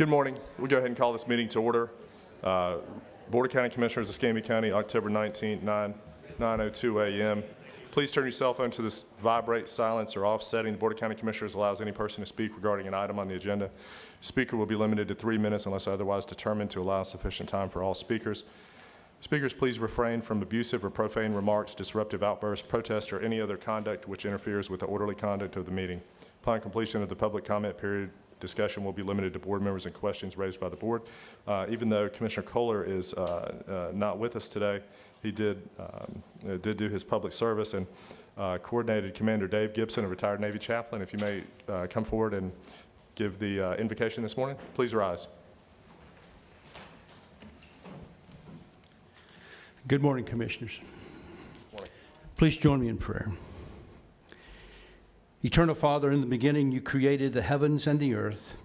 Good morning. We'll go ahead and call this meeting to order. Board of County Commissioners of Escambia County, October 19, 9:02 a.m. Please turn your cell phone to this vibrate, silence, or off setting. The Board of County Commissioners allows any person to speak regarding an item on the agenda. Speaker will be limited to 3 minutes unless otherwise determined to allow sufficient time for all speakers. Speakers, please refrain from abusive or profane remarks, disruptive outbursts, protest, or any other conduct which interferes with the orderly conduct of the meeting. Upon completion of the public comment period, discussion will be limited to board members and questions raised by the board. Even though Commissioner Kohler is not with us today, he did do his public service and coordinated Commander Dave Gibson, a retired Navy chaplain. If you may come forward and give the invocation this morning, please rise. Good morning, Commissioners. Morning. Please join me in prayer. Eternal Father, in the beginning you created the heavens and the earth.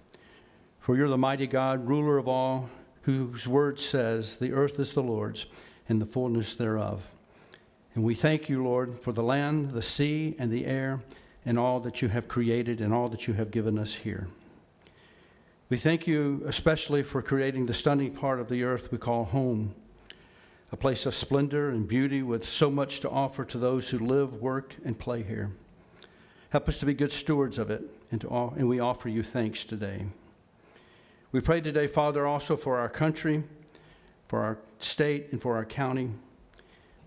For you're the mighty God, ruler of all, whose word says, the earth is the Lord's and the fullness thereof. And we thank you, Lord, for the land, the sea, and the air, and all that you have created and all that you have given us here. We thank you especially for creating the stunning part of the earth we call home, a place of splendor and beauty with so much to offer to those who live, work, and play here. Help us to be good stewards of it, and we offer you thanks today. We pray today, Father, also for our country, for our state, and for our county.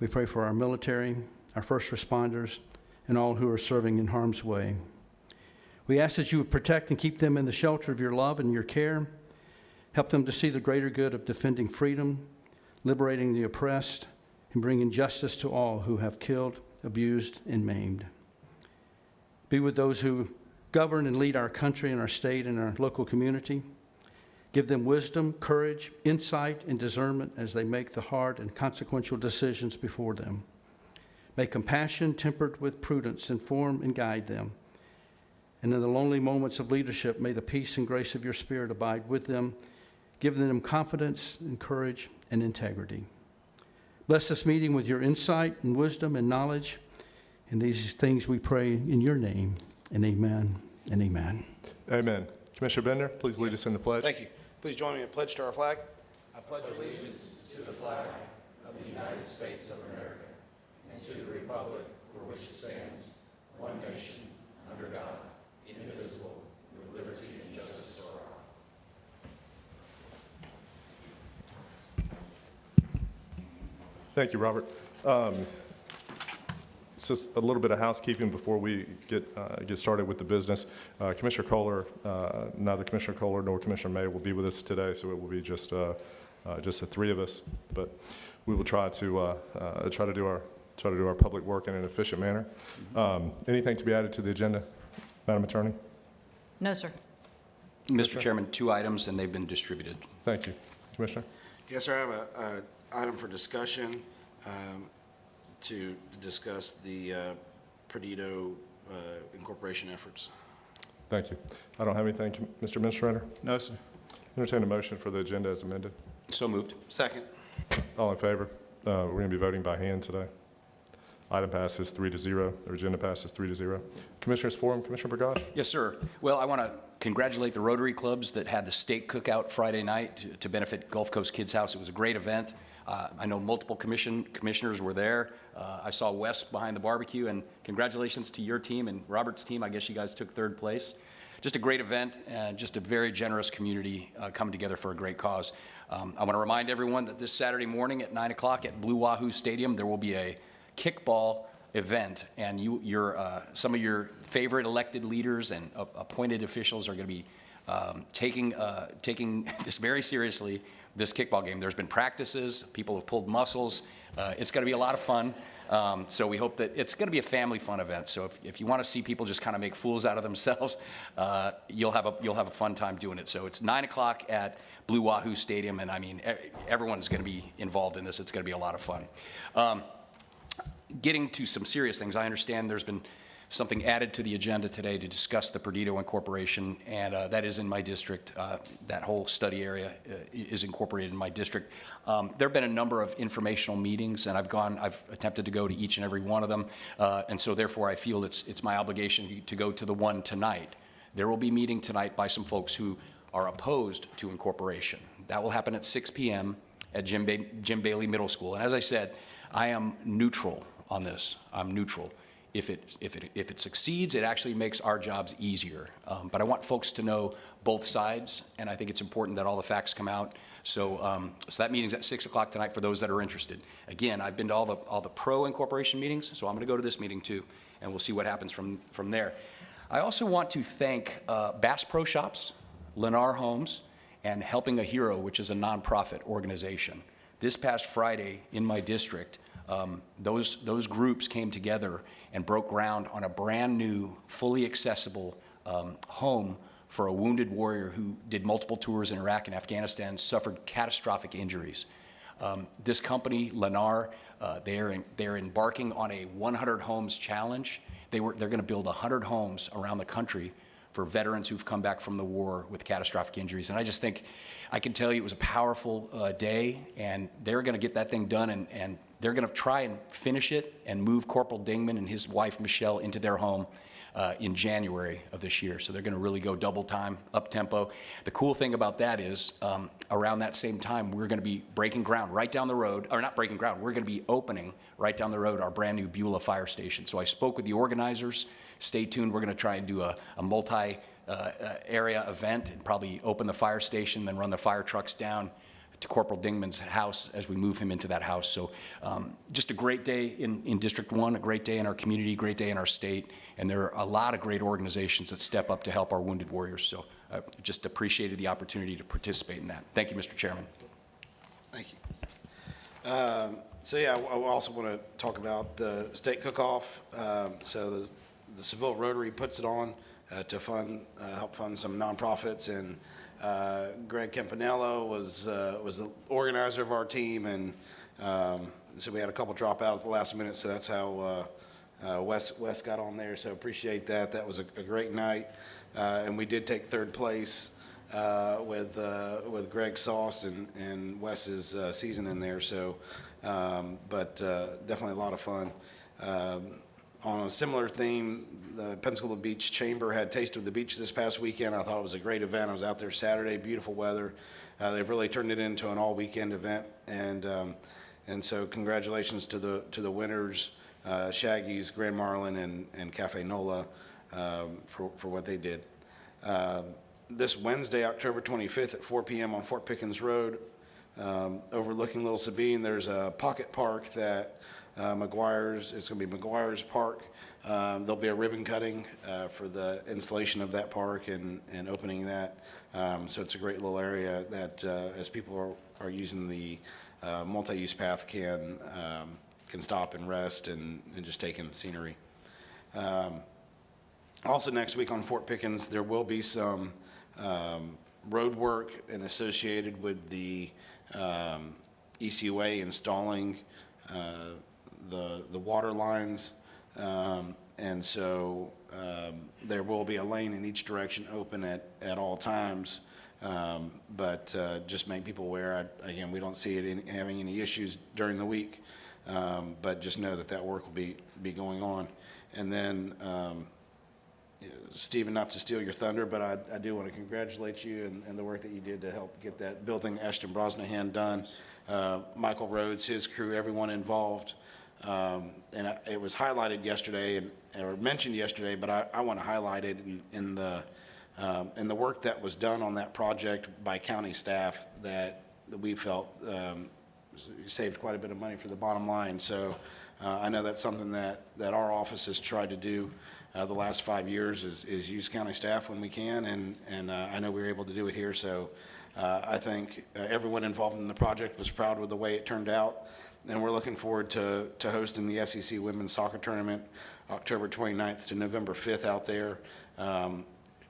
We pray for our military, our first responders, and all who are serving in harm's way. We ask that you would protect and keep them in the shelter of your love and your care. Help them to see the greater good of defending freedom, liberating the oppressed, and bringing justice to all who have killed, abused, and maimed. Be with those who govern and lead our country and our state and our local community. Give them wisdom, courage, insight, and discernment as they make the hard and consequential decisions before them. May compassion tempered with prudence inform and guide them. And in the lonely moments of leadership, may the peace and grace of your Spirit abide with them, giving them confidence and courage and integrity. Bless this meeting with your insight and wisdom and knowledge. And these things we pray in your name, and amen and amen. Amen. Commissioner Bender, please lead us in the pledge. Thank you. Please join me in pledge to our flag. I pledge allegiance to the flag of the United States of America and to the republic for which it stands, one nation, under God, indivisible, with liberty and justice for all. Thank you, Robert. So a little bit of housekeeping before we get started with the business. Commissioner Kohler, neither Commissioner Kohler nor Commissioner May will be with us today, so it will be just the three of us. But we will try to do our public work in an efficient manner. Anything to be added to the agenda, Madam Attorney? No, sir. Mr. Chairman, 2 items, and they've been distributed. Thank you, Commissioner. Yes, sir. I have an item for discussion to discuss the Perdido incorporation efforts. Thank you. I don't have anything, Mr. Administrator. No, sir. Entertain a motion for the agenda as amended. So moved. Second. All in favor? We're going to be voting by hand today. Item passes 3-0. The agenda passes 3-0. Commissioners Forum, Commissioner Burgage? Yes, sir. Well, I want to congratulate the Rotary Clubs that had the steak cookout Friday night to benefit Gulf Coast Kids House. It was a great event. I know multiple commissioners were there. I saw Wes behind the barbecue, and congratulations to your team and Robert's team. I guess you guys took 3rd place. Just a great event and just a very generous community coming together for a great cause. I want to remind everyone that this Saturday morning at 9 o'clock at Blue Wahoo Stadium, there will be a kickball event, and some of your favorite elected leaders and appointed officials are going to be taking this very seriously, this kickball game. There's been practices, people have pulled muscles. It's going to be a lot of fun. So we hope that it's going to be a family fun event. So if you want to see people just kind of make fools out of themselves, you'll have a fun time doing it. So it's 9 o'clock at Blue Wahoo Stadium, and I mean everyone's going to be involved in this. It's going to be a lot of fun. Getting to some serious things, I understand there's been something added to the agenda today to discuss the Perdido incorporation, and that is in my district. That whole study area is incorporated in my district. There have been a number of informational meetings, and I've attempted to go to each and every one of them, and so therefore I feel it's my obligation to go to the one tonight. There will be a meeting tonight by some folks who are opposed to incorporation. That will happen at 6 p.m. at Jim Bailey Middle School. And as I said, I am neutral on this. I'm neutral. If it succeeds, it actually makes our jobs easier. But I want folks to know both sides, and I think it's important that all the facts come out. So that meeting's at 6 o'clock tonight for those that are interested. Again, I've been to all the pro-incorporation meetings, so I'm going to go to this meeting too, and we'll see what happens from there. I also want to thank Bass Pro Shops, Lennar Homes, and Helping a Hero, which is a nonprofit organization. This past Friday in my district, those groups came together and broke ground on a brand new, fully accessible home for a wounded warrior who did multiple tours in Iraq and Afghanistan, suffered catastrophic injuries. This company, Lennar, they're embarking on a 100 homes challenge. They're going to build 100 homes around the country for veterans who've come back from the war with catastrophic injuries. And I just think, I can tell you it was a powerful day, and they're going to get that thing done, and they're going to try and finish it and move Corporal Dingman and his wife, Michelle, into their home in January of this year. So they're going to really go double time, up tempo. The cool thing about that is around that same time, we're going to be breaking ground right down the road, or not breaking ground, we're going to be opening right down the road our brand new Beulah Fire Station. So I spoke with the organizers. Stay tuned. We're going to try and do a multi-area event and probably open the fire station, then run the fire trucks down to Corporal Dingman's house as we move him into that house. So just a great day in District 1, a great day in our community, great day in our state, and there are a lot of great organizations that step up to help our wounded warriors. So I just appreciated the opportunity to participate in that. Thank you, Mr. Chairman. Thank you. So yeah, I also want to talk about the state cook-off. So the Seville Rotary puts it on to help fund some nonprofits, and Greg Campanello was the organizer of our team, and so we had a couple drop out at the last minute, so that's how Wes got on there. So appreciate that. That was a great night, and we did take third place with Greg's sauce and Wes's seasoning there. So, but definitely a lot of fun. On a similar theme, the Pensacola Beach Chamber had Taste of the Beach this past weekend. I thought it was a great event. I was out there Saturday, beautiful weather. They've really turned it into an all-weekend event, and so congratulations to the winners, Shaggy's, Grand Marlin, and Cafe Nola, for what they did. This Wednesday, October 25th at 4 p.m. on Fort Pickens Road, overlooking Little Sabine, there's a pocket park that McGuire's, it's going to be McGuire's Park. There'll be a ribbon cutting for the installation of that park and opening that. So it's a great little area that, as people are using the multi-use path, can stop and rest and just take in the scenery. Also next week on Fort Pickens, there will be some road work and associated with the ECUA installing the water lines, and so there will be a lane in each direction open at all times, but just make people aware. Again, we don't see it having any issues during the week, but just know that work will be going on. And then Stephen, not to steal your thunder, but I do want to congratulate you and the work that you did to help get that building Ashton Brosnahan done. Michael Rhodes, his crew, everyone involved. And it was highlighted yesterday, or mentioned yesterday, but I want to highlight it in the work that was done on that project by county staff that we felt saved quite a bit of money for the bottom line. So I know that's something that our office has tried to do the last 5 years is use county staff when we can, and I know we were able to do it here. So I think everyone involved in the project was proud with the way it turned out. And we're looking forward to hosting the SEC Women's Soccer Tournament October 29th to November 5th out there.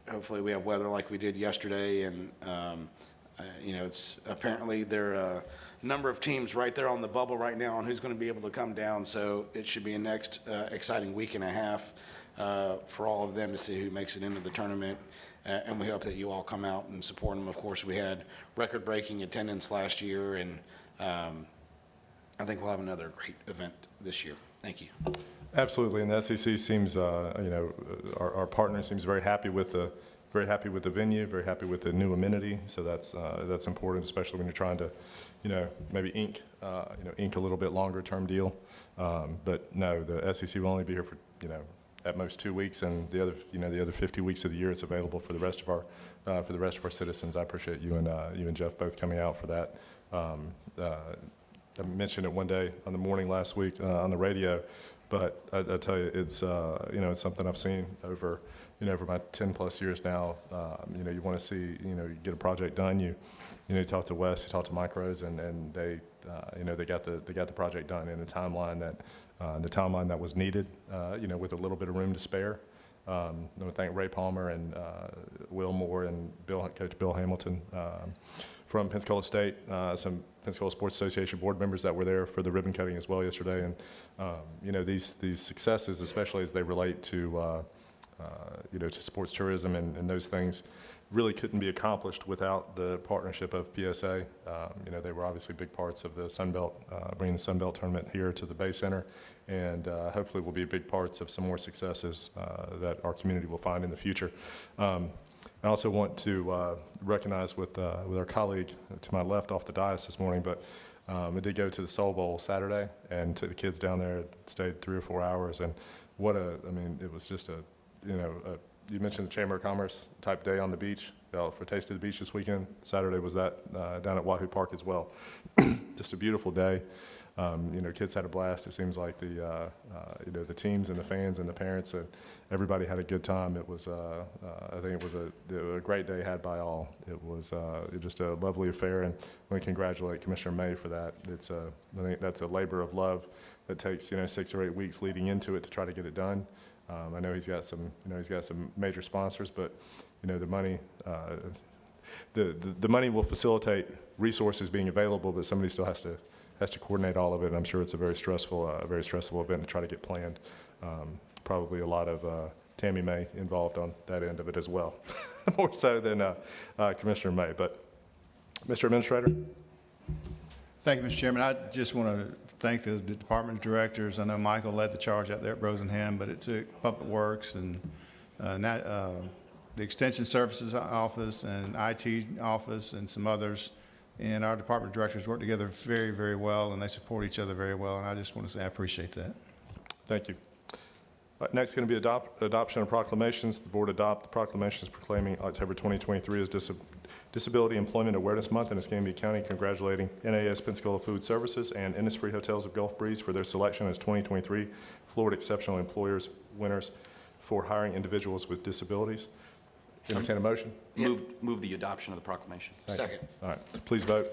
Hopefully we have weather like we did yesterday. And, it's apparently there are a number of teams right there on the bubble right now on who's going to be able to come down. So it should be a next exciting week and a half for all of them to see who makes it into the tournament. And we hope that you all come out and support them. Of course, we had record-breaking attendance last year, and I think we'll have another great event this year. Thank you. Absolutely, and the SEC seems, our partner seems very happy with the very happy with the venue, very happy with the new amenity. So that's important, especially when you're trying to, maybe ink a little bit longer term deal. But no, the SEC will only be here for, at most 2 weeks, and the other 50 weeks of the year it's available for the rest of our citizens. I appreciate you and Jeff both coming out for that. I mentioned it one day on the morning last week on the radio, but I tell you, it's it's something I've seen over my 10 plus years now. You want to see you get a project done. You talk to Wes, you talk to Mike Rose, and they got the project done in a timeline that was needed. With a little bit of room to spare. I want to thank Ray Palmer and Will Moore and Coach Bill Hamilton from Pensacola State, some Pensacola Sports Association board members that were there for the ribbon cutting as well yesterday. And these successes, especially as they relate to to sports tourism and those things, really couldn't be accomplished without the partnership of PSA. They were obviously big parts of the Sun Belt, bringing the Sun Belt tournament here to the Bay Center, and hopefully will be big parts of some more successes that our community will find in the future. I also want to recognize with our colleague to my left off the dais this morning, but I did go to the Soul Bowl Saturday and took the kids down there, stayed 3 or 4 hours, and it was just you mentioned the Chamber of Commerce type day on the beach for Taste of the Beach this weekend. Saturday was that down at Wahoo Park as well. Just a beautiful day. Kids had a blast. It seems like the teams and the fans and the parents and everybody had a good time. It was, I think it was a great day had by all. It was just a lovely affair, and we congratulate Commissioner May for that. I think that's a labor of love that takes 6 or 8 weeks leading into it to try to get it done. I know he's got some major sponsors, but the money. The money will facilitate resources being available, but somebody still has to coordinate all of it. And I'm sure it's a very stressful event to try to get planned. Probably a lot of Tammy May involved on that end of it as well, more so than Commissioner May. But Mr. Administrator. Thank you, Mr. Chairman. I just want to thank the department directors. I know Michael led the charge out there at Rosenham, but it took Public Works and the Extension Services Office and IT Office and some others. And our department directors work together very, very well, and they support each other very well. And I just want to say I appreciate that. Thank you. Next is going to be adoption of proclamations. The board adopt the proclamations proclaiming October 2023 as Disability Employment Awareness Month in Escambia County, congratulating NAS Pensacola Food Services and Innisfree Hotels of Gulf Breeze for their selection as 2023 Florida Exceptional Employers winners for hiring individuals with disabilities. Entertain a motion. Move the adoption of the proclamation. Second. All right, please vote.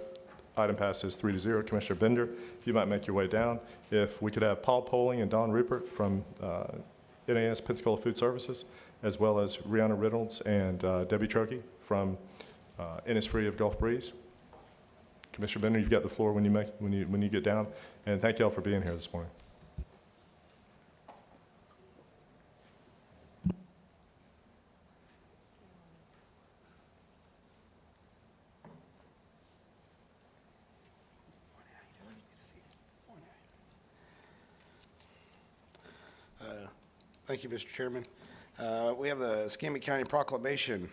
Item passes 3-0. Commissioner Bender, if you might make your way down. If we could have Paul Poling and Don Rupert from NAS Pensacola Food Services, as well as Rihanna Reynolds and Debbie Trokey from Innisfree of Gulf Breeze. Commissioner Bender, you've got the floor when you get down, and thank you all for being here this morning. Thank you, Mr. Chairman. We have the Escambia County Proclamation.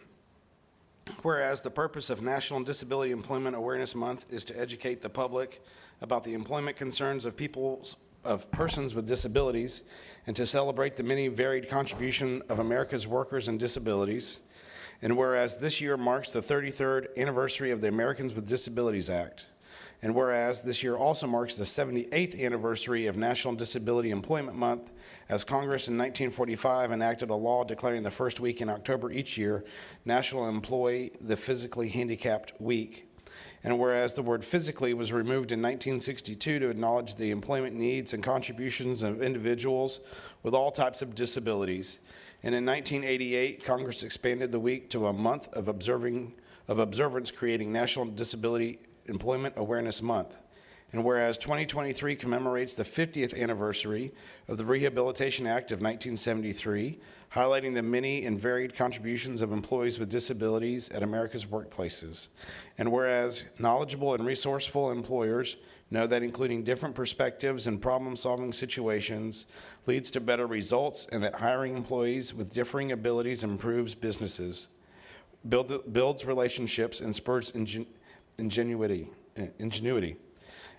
Whereas the purpose of National Disability Employment Awareness Month is to educate the public about the employment concerns of persons with disabilities and to celebrate the many varied contributions of America's workers and disabilities. And whereas this year marks the 33rd anniversary of the Americans with Disabilities Act. And whereas this year also marks the 78th anniversary of National Disability Employment Month, as Congress in 1945 enacted a law declaring the first week in October each year National Employ the Physically Handicapped Week. And whereas the word physically was removed in 1962 to acknowledge the employment needs and contributions of individuals with all types of disabilities. And in 1988, Congress expanded the week to a month of observance, creating National Disability Employment Awareness Month. And whereas 2023 commemorates the 50th anniversary of the Rehabilitation Act of 1973, highlighting the many and varied contributions of employees with disabilities at America's workplaces. And whereas knowledgeable and resourceful employers know that including different perspectives and problem-solving situations leads to better results, and that hiring employees with differing abilities improves businesses. builds relationships, and spurs ingenuity.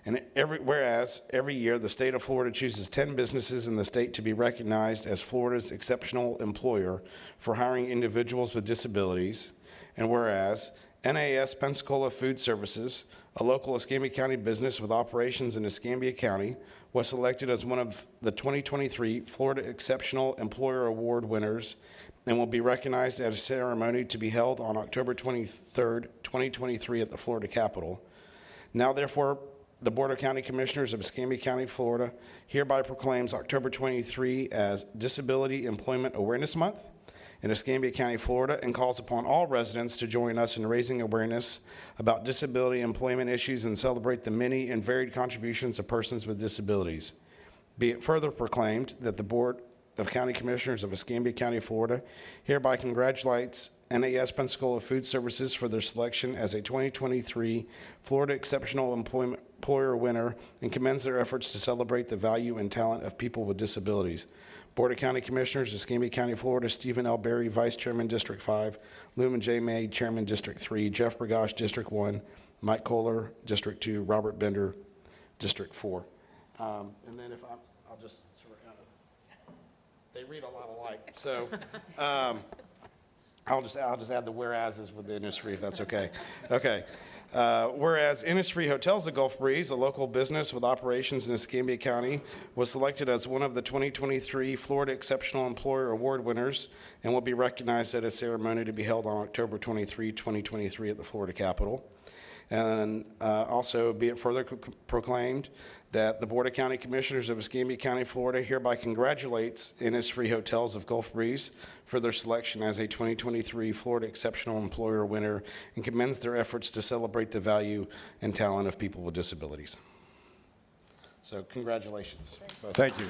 And whereas every year the state of Florida chooses 10 businesses in the state to be recognized as Florida's exceptional employer for hiring individuals with disabilities. And whereas NAS Pensacola Food Services, a local Escambia County business with operations in Escambia County, was selected as one of the 2023 Florida Exceptional Employer Award winners and will be recognized at a ceremony to be held on October 23rd, 2023 at the Florida Capitol. Now therefore, the Board of County Commissioners of Escambia County, Florida hereby proclaims October 23 as Disability Employment Awareness Month in Escambia County, Florida, and calls upon all residents to join us in raising awareness about disability employment issues and celebrate the many and varied contributions of persons with disabilities. Be it further proclaimed that the Board of County Commissioners of Escambia County, Florida hereby congratulates NAS Pensacola Food Services for their selection as a 2023 Florida Exceptional Employer winner and commends their efforts to celebrate the value and talent of people with disabilities. Board of County Commissioners, Escambia County, Florida, Stephen L. Berry, Vice Chairman, District 5, Lumen J. May, Chairman, District 3, Jeff Bergosh, District 1, Mike Kohler, District 2, Robert Bender, District 4. And then I'll just sort of, they read a lot alike, so I'll just add the whereases with the Innisfree, if that's okay. Okay. Whereas Innisfree Hotels of Gulf Breeze, a local business with operations in Escambia County, was selected as one of the 2023 Florida Exceptional Employer Award winners and will be recognized at a ceremony to be held on October 23, 2023 at the Florida Capitol. And also be it further proclaimed that the Board of County Commissioners of Escambia County, Florida hereby congratulates Innisfree Hotels of Gulf Breeze for their selection as a 2023 Florida Exceptional Employer winner and commends their efforts to celebrate the value and talent of people with disabilities. So congratulations. Thank you.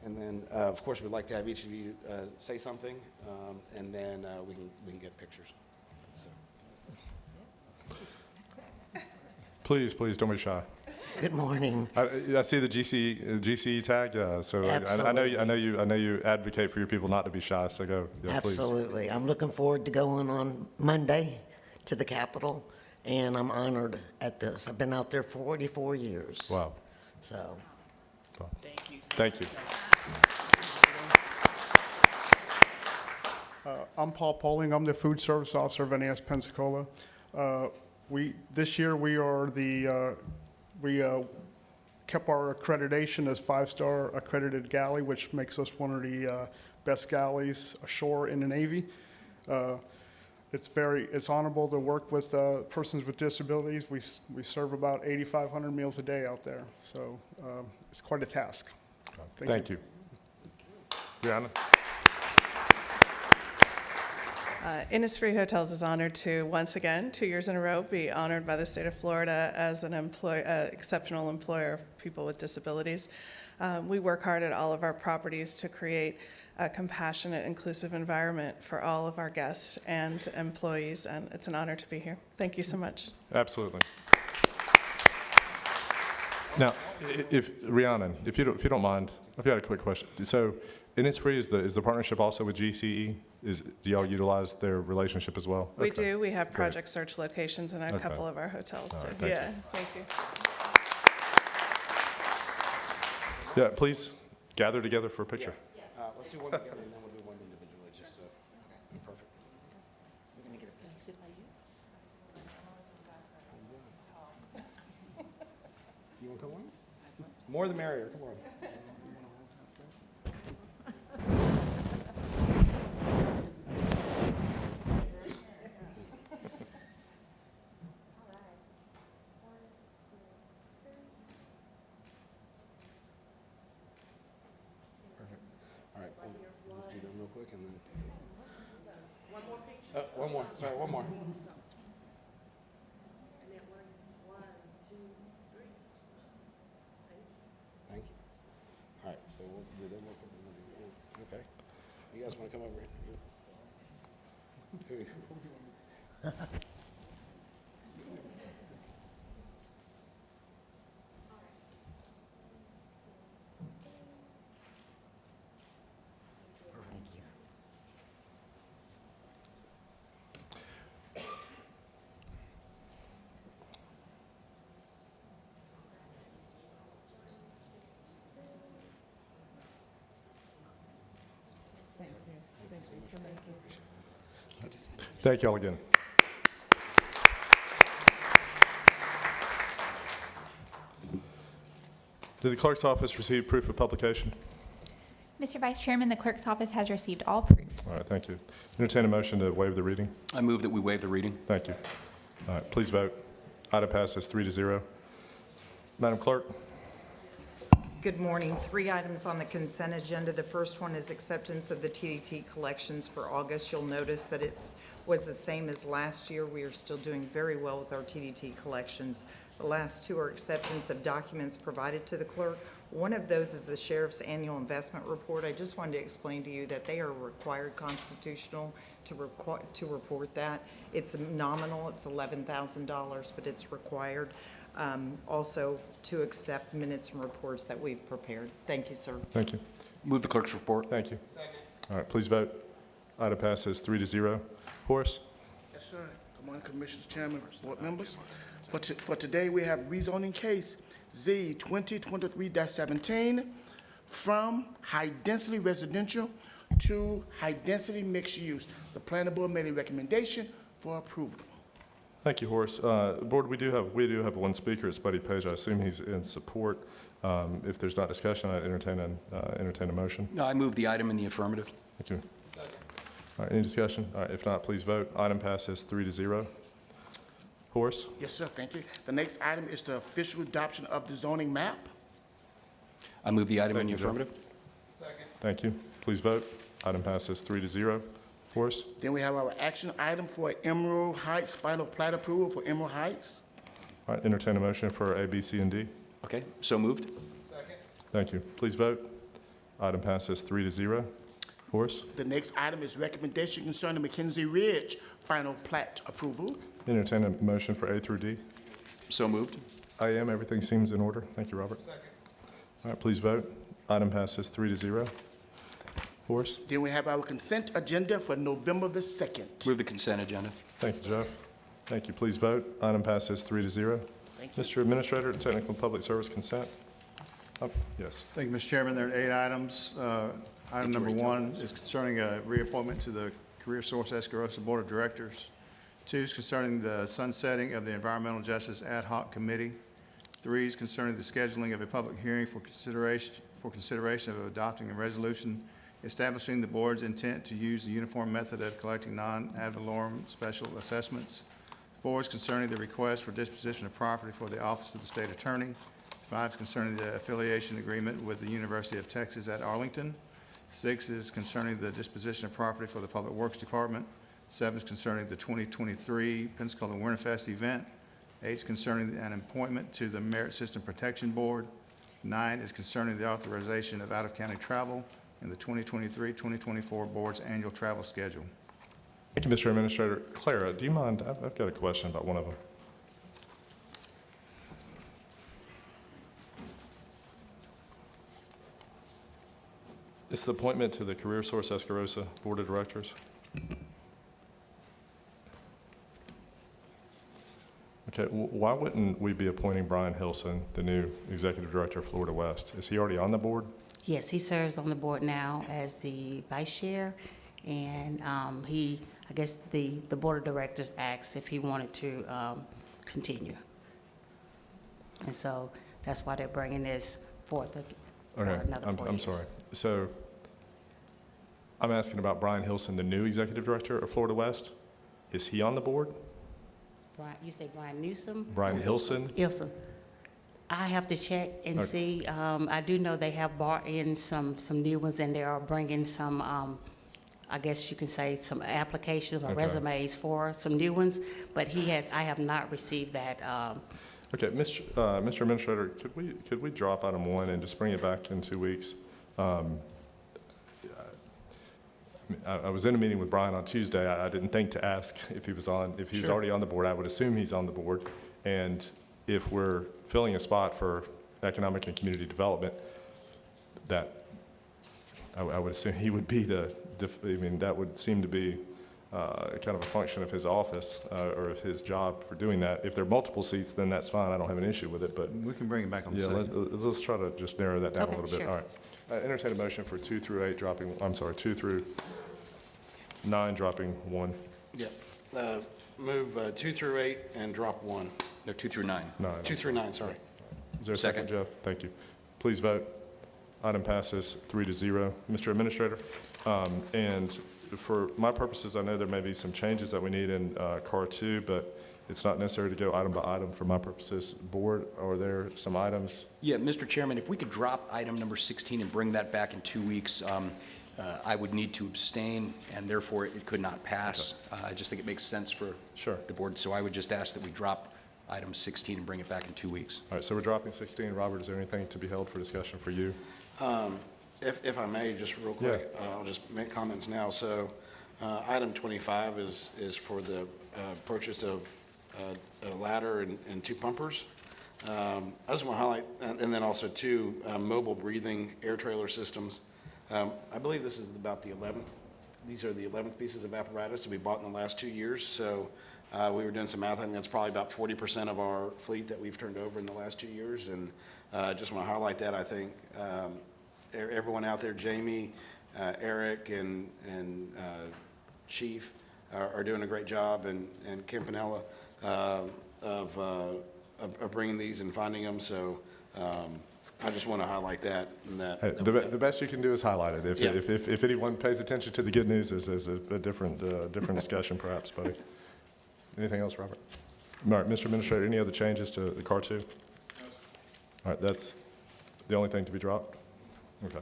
And then, of course, we'd like to have each of you say something, and then we can get pictures. So. Please don't be shy. Good morning. I see the GCE tag, so I know you advocate for your people not to be shy, so go, yeah, please. Absolutely. I'm looking forward to going on Monday to the Capitol, and I'm honored at this. I've been out there 44 years. Wow. So, Thank you. I'm Paul Poling. I'm the food service officer of NAS Pensacola. This year we kept our accreditation as 5-star accredited galley, which makes us one of the best galleys ashore in the Navy. It's honorable to work with persons with disabilities. We serve about 8,500 meals a day out there, so it's quite a task. Thank you. Brianna? Innisfree Hotels is honored to, once again, 2 years in a row, be honored by the state of Florida as an exceptional employer of people with disabilities. We work hard at all of our properties to create a compassionate, inclusive environment for all of our guests and employees, and it's an honor to be here. Thank you so much. Absolutely. Now, Rhiannon, if you don't mind, I've got a quick question. So, Innisfree is the partnership also with GCE? Do y'all utilize their relationship as well? We Okay. do. We have project search locations in a couple of our hotels. All So, right, thank yeah, thank you. Yeah, please gather together for a picture. Let's do one together, and then we'll do one individually, just perfect. You want to come on? More the merrier, come on. All right, we'll just do them real quick and then. One more picture? One more, sorry, one more. Thank you. All right, so we'll do them real quick and then do you. Okay. You guys want to come over here? Thank you all again. Did the clerk's office receive proof of publication? Mr. Vice Chairman, the clerk's office has received all proofs. All right, thank you. Entertain a motion to waive the reading. I move that we waive the reading. Thank you. All right, please vote. Item passes 3-0. Madam Clerk? Good morning. 3 items on the consent agenda. The first one is acceptance of the TDT collections for August. You'll notice that was the same as last year. We are still doing very well with our TDT collections. The last 2 are acceptance of documents provided to the clerk. One of those is the sheriff's annual investment report. I just wanted to explain to you that they are required constitutional to report that. It's nominal, it's $11,000, but it's required. Also to accept minutes and reports that we've prepared. Thank you, sir. Thank you. Move the clerk's report. Thank you. All right, please vote. Item passes 3-0. Horace? Yes, sir. Good morning, Commissioners, Chairman, board members. For today, we have rezoning case Z 2023-17 from high-density residential to high-density mixed use. The planning board made a recommendation for approval. Thank you, Horace. Board, we do have one speaker. It's Buddy Page. I assume he's in support. If there's not discussion, I'd entertain a motion. No, I move the item in the affirmative. Thank you. All right, any discussion? All right, if not, please vote. Item passes 3-0. Horace? Yes, sir, thank you. The next item is the official adoption of the zoning map. I move the item in Thank the you, Joe. affirmative. Thank you. Please vote. Item passes 3-0. Horace? Then we have our action item for Emerald Heights, final plat approval for Emerald Heights. All right, entertain a motion for A, B, C, and D. Okay, so moved. Thank you. Please vote. Item passes 3-0. Horace? The next item is recommendation concerning McKenzie Ridge, final plat approval. Entertain a motion for A through D. So moved. I am. Everything seems in order. Thank you, Robert. All right, please vote. Item passes 3-0. Horace? Then we have our consent agenda for November the 2nd. Move the consent agenda. Thank you, Jeff. Thank you. Please vote. Item passes 3-0. Mr. Administrator, technical and public service consent? Yes. Thank you, Mr. Chairman. There are 8 items. Item number 1 is concerning a reappointment to the Career Source Escarosa Board of Directors. 2 is concerning the sunsetting of the Environmental Justice Ad Hoc Committee. 3 is concerning the scheduling of a public hearing for consideration of adopting a resolution establishing the board's intent to use the uniform method of collecting non-ad valorem special assessments. 4 is concerning the request for disposition of property for the Office of the State Attorney. 5 is concerning the affiliation agreement with the University of Texas at Arlington. 6 is concerning the disposition of property for the Public Works Department. 7 is concerning the 2023 Pensacola Winterfest event. 8 is concerning an appointment to the Merit System Protection Board. 9 is concerning the authorization of out-of-county travel and the 2023-2024 board's annual travel schedule. Thank you, Mr. Administrator. Clara, do you mind? I've got a question about one of them. It's the appointment to the Career Source Escarosa Board of Directors. Okay, why wouldn't we be appointing Brian Hilson, the new Executive Director of Florida West? Is he already on the board? Yes, he serves on the board now as the vice chair, and I guess the board of directors asked if he wanted to continue. And so that's why they're bringing this forth for Okay, another 4 years. I'm sorry. So I'm asking about Brian Hilson, the new Executive Director of Florida West. Is he on the board? You say Brian Newsom? Brian Hilson? Hilson. I have to check and Okay. see. I do know they have brought in some new ones, and they are bringing some, I guess you can say, some applications or Okay. resumes for some new ones, but I have not received that. Okay, Mr. Administrator, could we drop item 1 and just bring it back in 2 weeks? I was in a meeting with Brian on Tuesday. I didn't think to ask if he was Sure. already on the board. I would assume he's on the board. And if we're filling a spot for economic and community development, that I would assume he would be that would seem to be kind of a function of his office or of his job for doing that. If there are multiple seats, then that's fine. I don't have an issue with it, but We can bring it back on the yeah, 2nd. let's try to just narrow that down a Okay, little bit. sure. All right. Entertain a motion for 2 through 8 dropping, 2 through 9 dropping 1. Yep. Move 2 through 8 and drop 1. No, 2 through 9. 2 through 9, sorry. Is there a second, Jeff? Thank you. Please vote. Item passes 3-0. Mr. Administrator, and for my purposes, I know there may be some changes that we need in CAR 2, but it's not necessary to go item by item for my purposes. Board, are there some items? Yeah, Mr. Chairman, if we could drop item number 16 and bring that back in 2 weeks, I would need to abstain, and therefore it could not pass. I just think it makes sense for the board, so I would just ask that we drop item 16 and bring it back in 2 weeks. All right, so we're dropping 16. Robert, is there anything to be held for discussion for you? If I may, just real quick, I'll just make comments now. So item 25 is for the purchase of a ladder and 2 pumpers. I just want to highlight, and then also 2 mobile breathing air trailer systems. I believe this is about the 11th. These are the 11th pieces of apparatus that we bought in the last 2 years. So we were doing some math, and that's probably about 40% of our fleet that we've turned over in the last 2 years. And I just want to highlight that. I think everyone out there, Jamie, Eric, and Chief are doing a great job, and Campanella of bringing these and finding them. So I just want to highlight that. Hey, the best you can do is highlight it. If anyone pays attention to the good news, is a different discussion perhaps, buddy. Anything else, Robert? All right, Mr. Administrator, any other changes to the CAR 2? All right, that's the only thing to be dropped? Okay.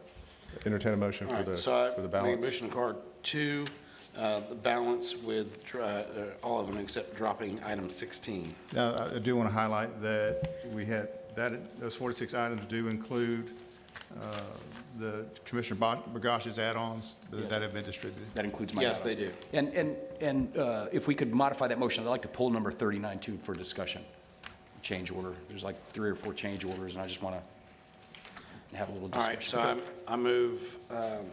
Entertain a motion for the balance. So I make a motion to CAR 2, the balance with all of them except dropping item 16. Now, I do want to highlight that we had, those 46 items do include the Commissioner Bagash's add-ons that have been distributed. That includes my Yes, add-ons. they do. And if we could modify that motion, I'd like to pull number 39 too for discussion. Change order. There's like 3 or 4 change orders, and I just want to have a little All discussion. right, so I move. So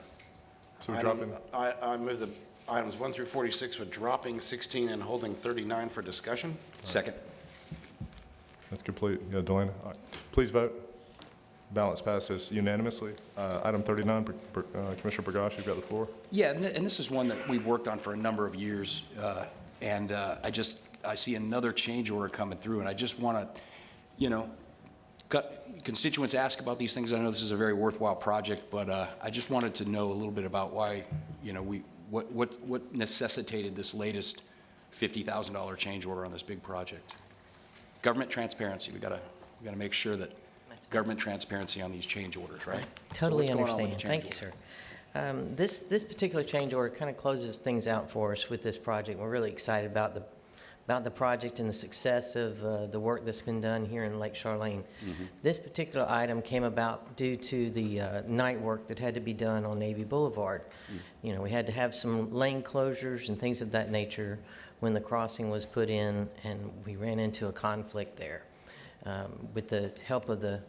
we're dropping? I move the items 1 through 46 with dropping 16 and holding 39 for discussion. Second. That's complete. Yeah, Delana. All right. Please vote. Balance passes unanimously. Item 39, Commissioner Bergosh, you've got the floor. Yeah, and this is one that we've worked on for a number of years, and I see another change order coming through, and I just want to, constituents ask about these things. I know this is a very worthwhile project, but I just wanted to know a little bit about why, what necessitated this latest $50,000 change order on this big project. Government transparency. We got to make sure that government transparency on these change orders, right? Totally So what's going on with understand. the change Thank you, order? sir. This particular change order kind of closes things out for us with this project. We're really excited about the project and the success of the work that's been done here in Lake Charlene. This particular item came about due to the night work that had to be done on Navy Boulevard. We had to have some lane closures and things of that nature when the crossing was put in, and we ran into a conflict there. With the help of the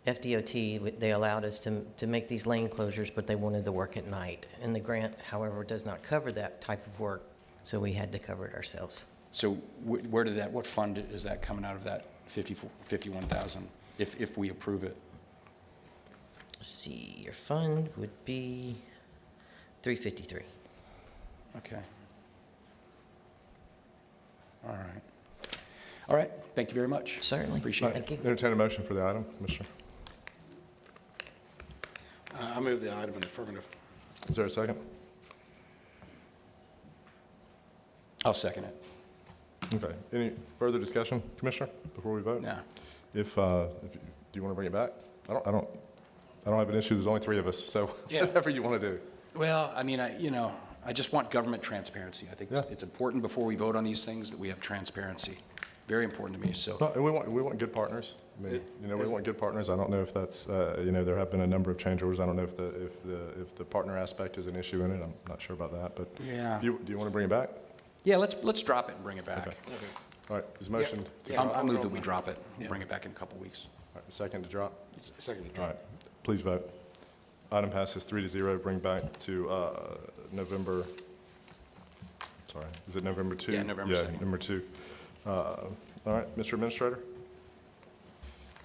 FDOT, they allowed us to make these lane closures, but they wanted the work at night. And the grant, however, does not cover that type of work, so we had to cover it ourselves. So where did that, what fund is that coming out of, that 51,000, if we approve it? Let's see, your fund would be 353. Okay. All right. All right, thank you very much. Certainly. Appreciate it. Thank you. Entertain a motion for the item, Commissioner. I move the item in affirmative. Is there a second? I'll second it. Okay. Any further discussion, Commissioner, before we vote? No. Do you want to bring it back? I don't have an issue. There's only 3 of us, so whatever you want to do. Well, I mean, I just want government transparency. I think it's important before we vote on these things that we have transparency. Very important to me, so. No, and we want good partners. I mean, we want good partners. I don't know if that's, there have been a number of change orders. I don't know if the partner aspect is an issue in it. I'm not sure about that, but. Yeah. Do you want to bring it back? Yeah, let's drop it and bring it back. Okay. All right, is motion to I'll drop? move that we drop it, and bring it back in a couple weeks. All right, second to drop? Second to All drop. right, please vote. Item passes 3-0, bring back to November, sorry, is it November 2? Yeah, November 2nd. Yeah, number 2. All right, Mr. Administrator?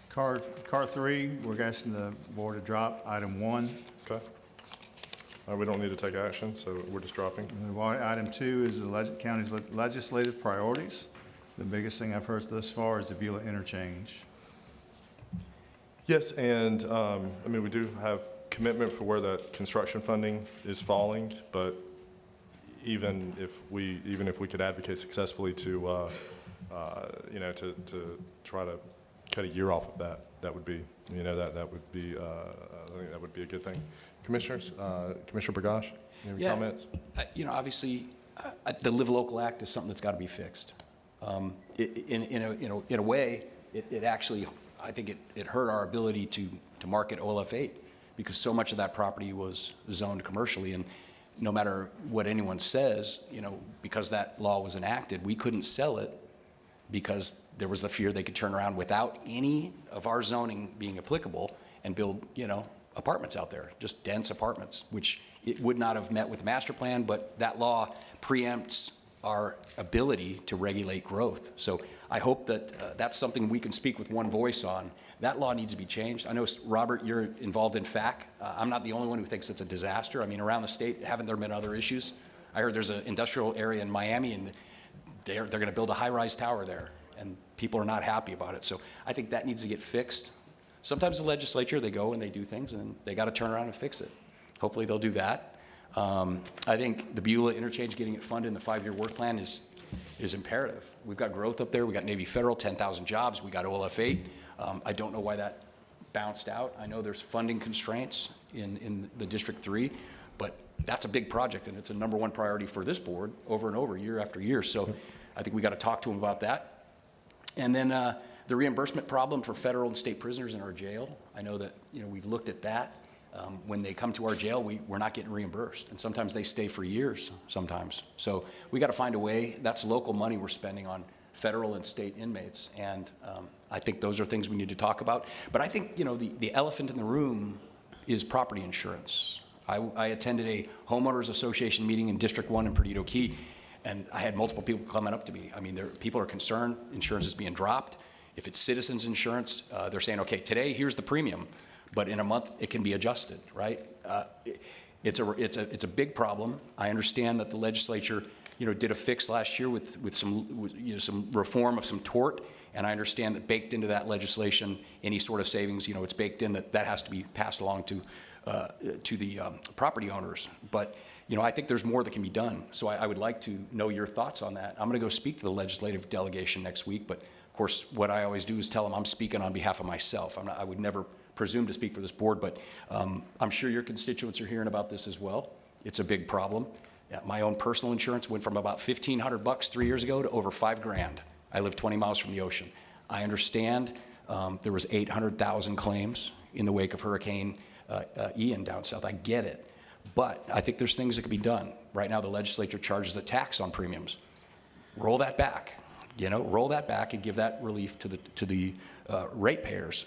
CAR 3, we're asking the board to drop item 1. Okay. We don't need to take action, so we're just dropping. Item 2 is the county's legislative priorities. The biggest thing I've heard thus far is the Beulah interchange. Yes, and, I mean, we do have commitment for where that construction funding is falling, but even if we could advocate successfully to, you know, to try to cut a year off of that, that would be, you know, that would be, I think that would be a good thing. Commissioners, Commissioner Bergosh, any Yeah. comments? You know, obviously, the Live Local Act is something that's got to be fixed. In a way, it actually, I think it hurt our ability to market OLF 8 because so much of that property was zoned commercially, and no matter what anyone says, you know, because that law was enacted, we couldn't sell it because there was the fear they could turn around without any of our zoning being applicable and build, you know, apartments out there, just dense apartments, which it would not have met with the master plan, but that law preempts our ability to regulate growth. So I hope that that's something we can speak with one voice on. That law needs to be changed. I know, Robert, you're involved in FAC. I'm not the only one who thinks it's a disaster. I mean, around the state, haven't there been other issues? I heard there's an industrial area in Miami, and they're going to build a high-rise tower there, and people are not happy about it. So I think that needs to get fixed. Sometimes the legislature, they go and they do things, and they got to turn around and fix it. Hopefully they'll do that. I think the Beulah interchange, getting it funded in the 5-year work plan is imperative. We've got growth up there. We got Navy Federal, 10,000 jobs. We got OLF 8. I don't know why that bounced out. I know there's funding constraints in the District 3, but that's a big project, and it's a #1 priority for this board over and over, year after year. So I think we got to talk to them about that. And then the reimbursement problem for federal and state prisoners in our jail. I know that, you know, we've looked at that. When they come to our jail, we're not getting reimbursed, and sometimes they stay for years sometimes. So we got to find a way. That's local money we're spending on federal and state inmates, and I think those are things we need to talk about. But I think, you know, the elephant in the room is property insurance. I attended a homeowners association meeting in District 1 in Perdido Key, and I had multiple people coming up to me. I mean, people are concerned. Insurance is being dropped. If it's Citizens Insurance, they're saying, okay, today here's the premium, but in a month it can be adjusted, right? It's a big problem. I understand that the legislature, you know, did a fix last year with some reform of some tort, and I understand that baked into that legislation, any sort of savings, you know, it's baked in that has to be passed along to the property owners. But you know, I think there's more that can be done. So I would like to know your thoughts on that. I'm going to go speak to the legislative delegation next week, but of course, what I always do is tell them I'm speaking on behalf of myself. I would never presume to speak for this board, but I'm sure your constituents are hearing about this as well. It's a big problem. My own personal insurance went from about $1,500 3 years ago to over $5,000. I live 20 miles from the ocean. I understand there was 800,000 claims in the wake of Hurricane Ian down south. I get it. But I think there's things that can be done. Right now, the legislature charges a tax on premiums. Roll that back. You know, roll that back and give that relief to the ratepayers.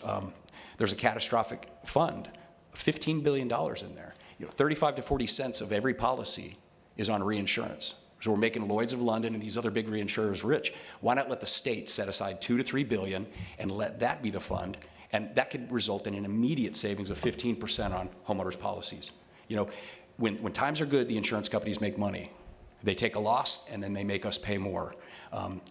There's a catastrophic fund, $15 billion in there. You know, 35 to 40 cents of every policy is on reinsurance. So we're making Lloyd's of London and these other big reinsurers rich. Why not let the state set aside $2 to $3 billion and let that be the fund? And that could result in an immediate savings of 15% on homeowners policies. You know, when times are good, the insurance companies make money. They take a loss and then they make us pay more.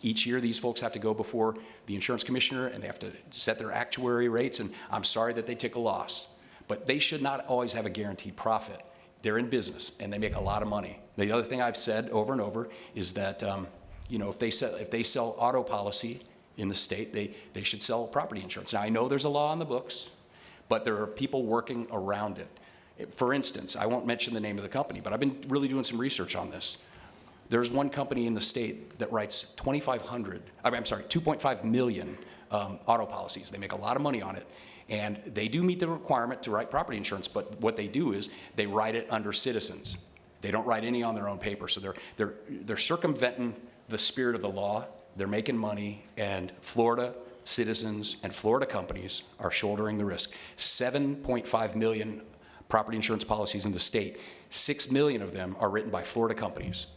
Each year, these folks have to go before the insurance commissioner and they have to set their actuary rates. And I'm sorry that they take a loss, but they should not always have a guaranteed profit. They're in business and they make a lot of money. The other thing I've said over and over is that, you know, if they sell auto policy in the state, they should sell property insurance. Now, I know there's a law on the books, but there are people working around it. For instance, I won't mention the name of the company, but I've been really doing some research on this. There's one company in the state that writes 2.5 million auto policies. They make a lot of money on it. And they do meet the requirement to write property insurance, but what they do is they write it under Citizens. They don't write any on their own paper. So they're circumventing the spirit of the law. They're making money, and Florida Citizens and Florida companies are shouldering the risk. 7.5 million property insurance policies in the state. 6 million of them are written by Florida companies.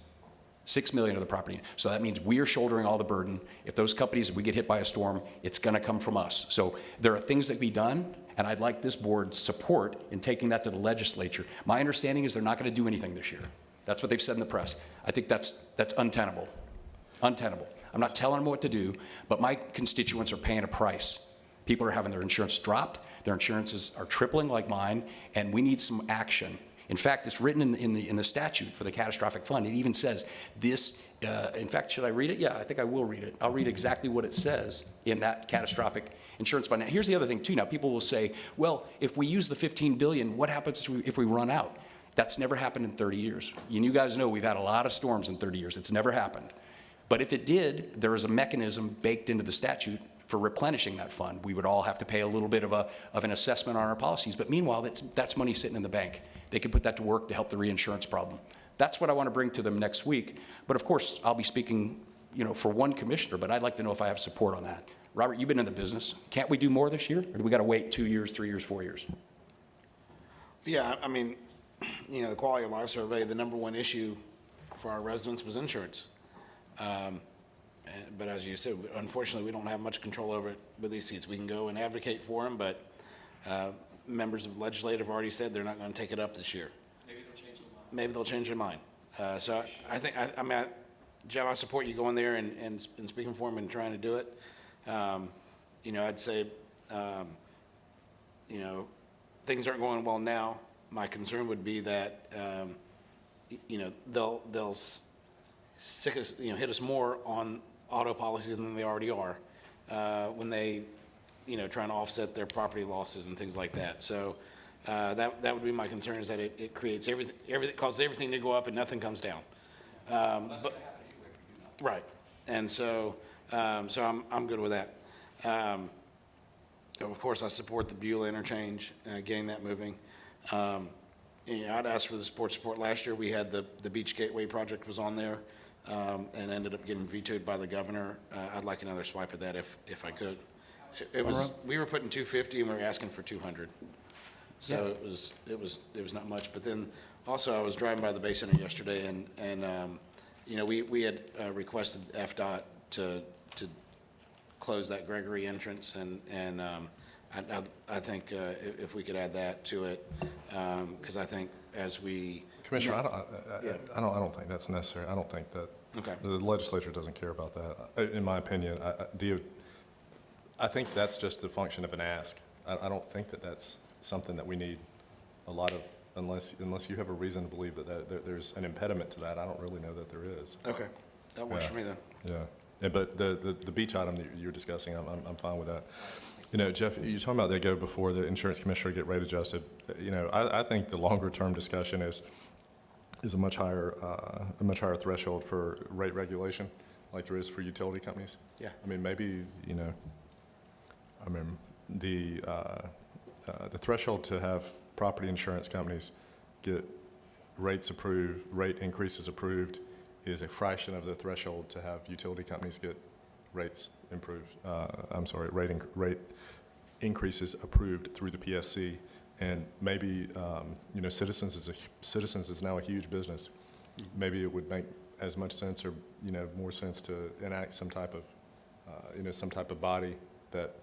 $6 million of the property. So that means we are shouldering all the burden. If those companies, if we get hit by a storm, it's going to come from us. So there are things that can be done, and I'd like this board's support in taking that to the legislature. My understanding is they're not going to do anything this year. That's what they've said in the press. I think that's untenable. Untenable. I'm not telling them what to do, but my constituents are paying a price. People are having their insurance dropped. Their insurances are tripling like mine, and we need some action. In fact, it's written in the statute for the catastrophic fund. It even says this, in fact, should I read it? Yeah, I think I will read it. I'll read exactly what it says in that catastrophic insurance fund. Now, here's the other thing too. Now, people will say, well, if we use the $15 billion, what happens if we run out? That's never happened in 30 years. And you guys know we've had a lot of storms in 30 years. It's never happened. But if it did, there is a mechanism baked into the statute for replenishing that fund. We would all have to pay a little bit of an assessment on our policies. But meanwhile, that's money sitting in the bank. They could put that to work to help the reinsurance problem. That's what I want to bring to them next week. But of course, I'll be speaking, for one commissioner, but I'd like to know if I have support on that. Robert, you've been in the business. Can't we do more this year? Or do we got to wait 2 years, 3 years, 4 years? Yeah, I mean, the quality of life survey, the number one issue for our residents was insurance. But as you said, unfortunately, we don't have much control over it with these seats. We can go and advocate for them, but members of the legislature have already said they're not going to take it up this year. Maybe they'll change their mind. Maybe they'll change their mind. So I think, Joe, I support you going there and speaking for them and trying to do it. I'd say, things aren't going well now. My concern would be that, they'll hit us more on auto policies than they already are when they, trying to offset their property losses and things like that. So that would be my concern, is that it creates everything causes everything to go up and nothing comes down. Right. And so I'm good with that. Of course, I support the Beulah interchange, getting that moving. I'd asked for the support last year. We had the Beach Gateway project was on there, and ended up getting vetoed by the governor. I'd like another swipe at that if I could. We were putting 250 and we were asking for 200. So it was not much. But then also I was driving by the Bay Center yesterday and we had requested FDOT to close that Gregory entrance and I think if we could add that to it, because I think as we Commissioner, I don't think that's necessary. I don't think that the legislature doesn't care about that. In my opinion, I think that's just a function of an ask. I don't think that that's something that we need a lot of, unless you have a reason to believe that there's an impediment to that. I don't really know that there is. Okay, that works for me then. Yeah, but the beach item that you're discussing, I'm fine with that. Jeff, you're talking about they go before the insurance commissioner get rate adjusted. I think the longer term discussion is a much higher threshold for rate regulation, like there is for utility companies. Yeah. I mean, maybe the threshold to have property insurance companies get rate increases approved is a fraction of the threshold to have utility companies get rates improved. Rate increases approved through the PSC, and maybe Citizens is now a huge business. Maybe it would make as much sense, or more sense, to enact some type of body that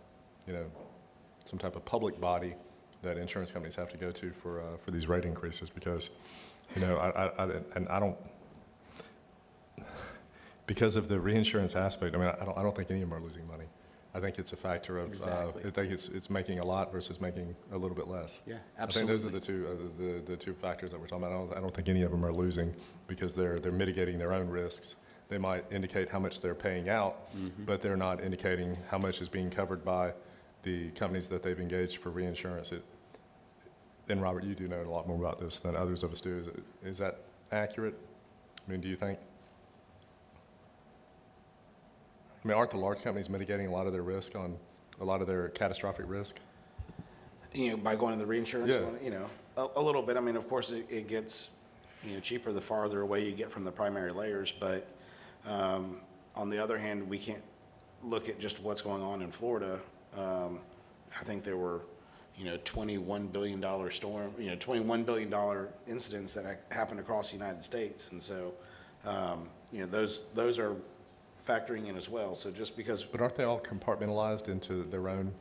some type of public body that insurance companies have to go to for these rate increases, because I don't. Because of the reinsurance aspect, I don't think any of them are losing money. I think it's a factor of, I think it's making a lot versus making a little bit less. Yeah, absolutely. I think those are the two factors that we're talking about. I don't think any of them are losing because they're mitigating their own risks. They might indicate how much they're paying out, but they're not indicating how much is being covered by the companies that they've engaged for reinsurance. And Robert, you do know a lot more about this than others of us do. Is that accurate? I mean, do you think? I mean, aren't the large companies mitigating a lot of their risk on a lot of their catastrophic risk? By going to the reinsurance, Yeah. a little bit. I mean, of course, it gets, cheaper the farther away you get from the primary layers. But on the other hand, we can't look at just what's going on in Florida. I think there were, $21 billion storm, $21 billion incidents that happened across the United States. And so those are factoring in as well. So just because, But aren't they all compartmentalized into their own,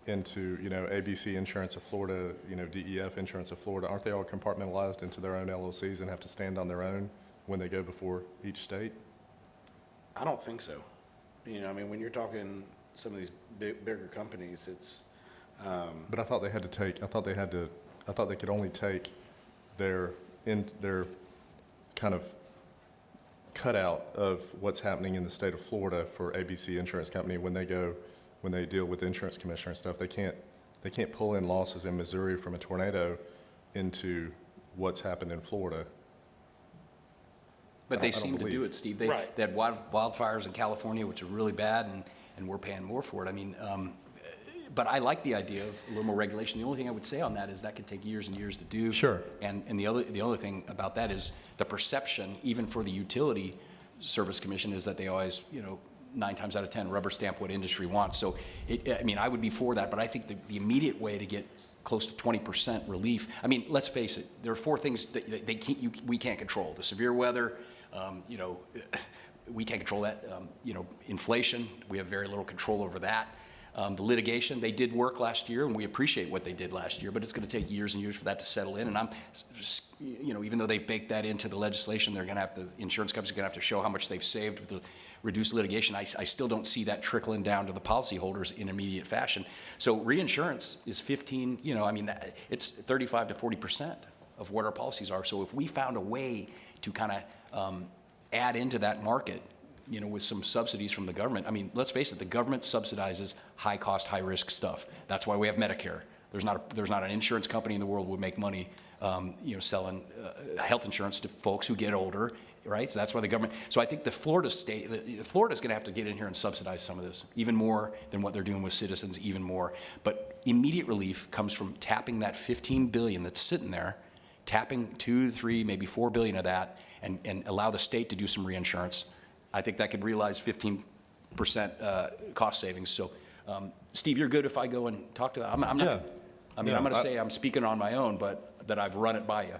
into, ABC Insurance of Florida, DEF Insurance of Florida? Aren't they all compartmentalized into their own LLCs and have to stand on their own when they go before each state? I don't think so. When you're talking some of these bigger companies, it's, But I thought they could only take their kind of cutout of what's happening in the state of Florida for ABC Insurance Company when they deal with the insurance commissioner and stuff. They can't pull in losses in Missouri from a tornado into what's happened in Florida. But they I don't seem to believe. do it, Steve. They Right. had wildfires in California, which are really bad, and we're paying more for it. But I like the idea of a little more regulation. The only thing I would say on that is that could take years and years to do. Sure. And the other thing about that is the perception, even for the Utility Service Commission, is that they always, 9 times out of 10, rubber stamp what industry wants. So, I would be for that, but I think the immediate way to get close to 20% relief, let's face it, there are 4 things that we can't control. The severe weather, we can't control that. Inflation, we have very little control over that. The litigation, they did work last year, and we appreciate what they did last year, but it's going to take years and years for that to settle in. And even though they've baked that into the legislation, they're going to have to, insurance companies are going to have to show how much they've saved with the reduced litigation. I still don't see that trickling down to the policyholders in immediate fashion. So reinsurance is 15, it's 35 to 40% of what our policies are. So if we found a way to kind of add into that market, with some subsidies from the government. Let's face it, the government subsidizes high-cost, high-risk stuff. That's why we have Medicare. There's not an insurance company in the world that would make money, selling health insurance to folks who get older, right? So that's why the government. So I think Florida's going to have to get in here and subsidize some of this, even more than what they're doing with Citizens, even more. But immediate relief comes from tapping that $15 billion that's sitting there, tapping 2, 3, maybe $4 billion of that, and allow the state to do some reinsurance. I think that could realize 15% cost savings. So, Steve, you're good if I go and talk to them? I'm not. I'm going to say I'm speaking on my own, but that I've run it by you.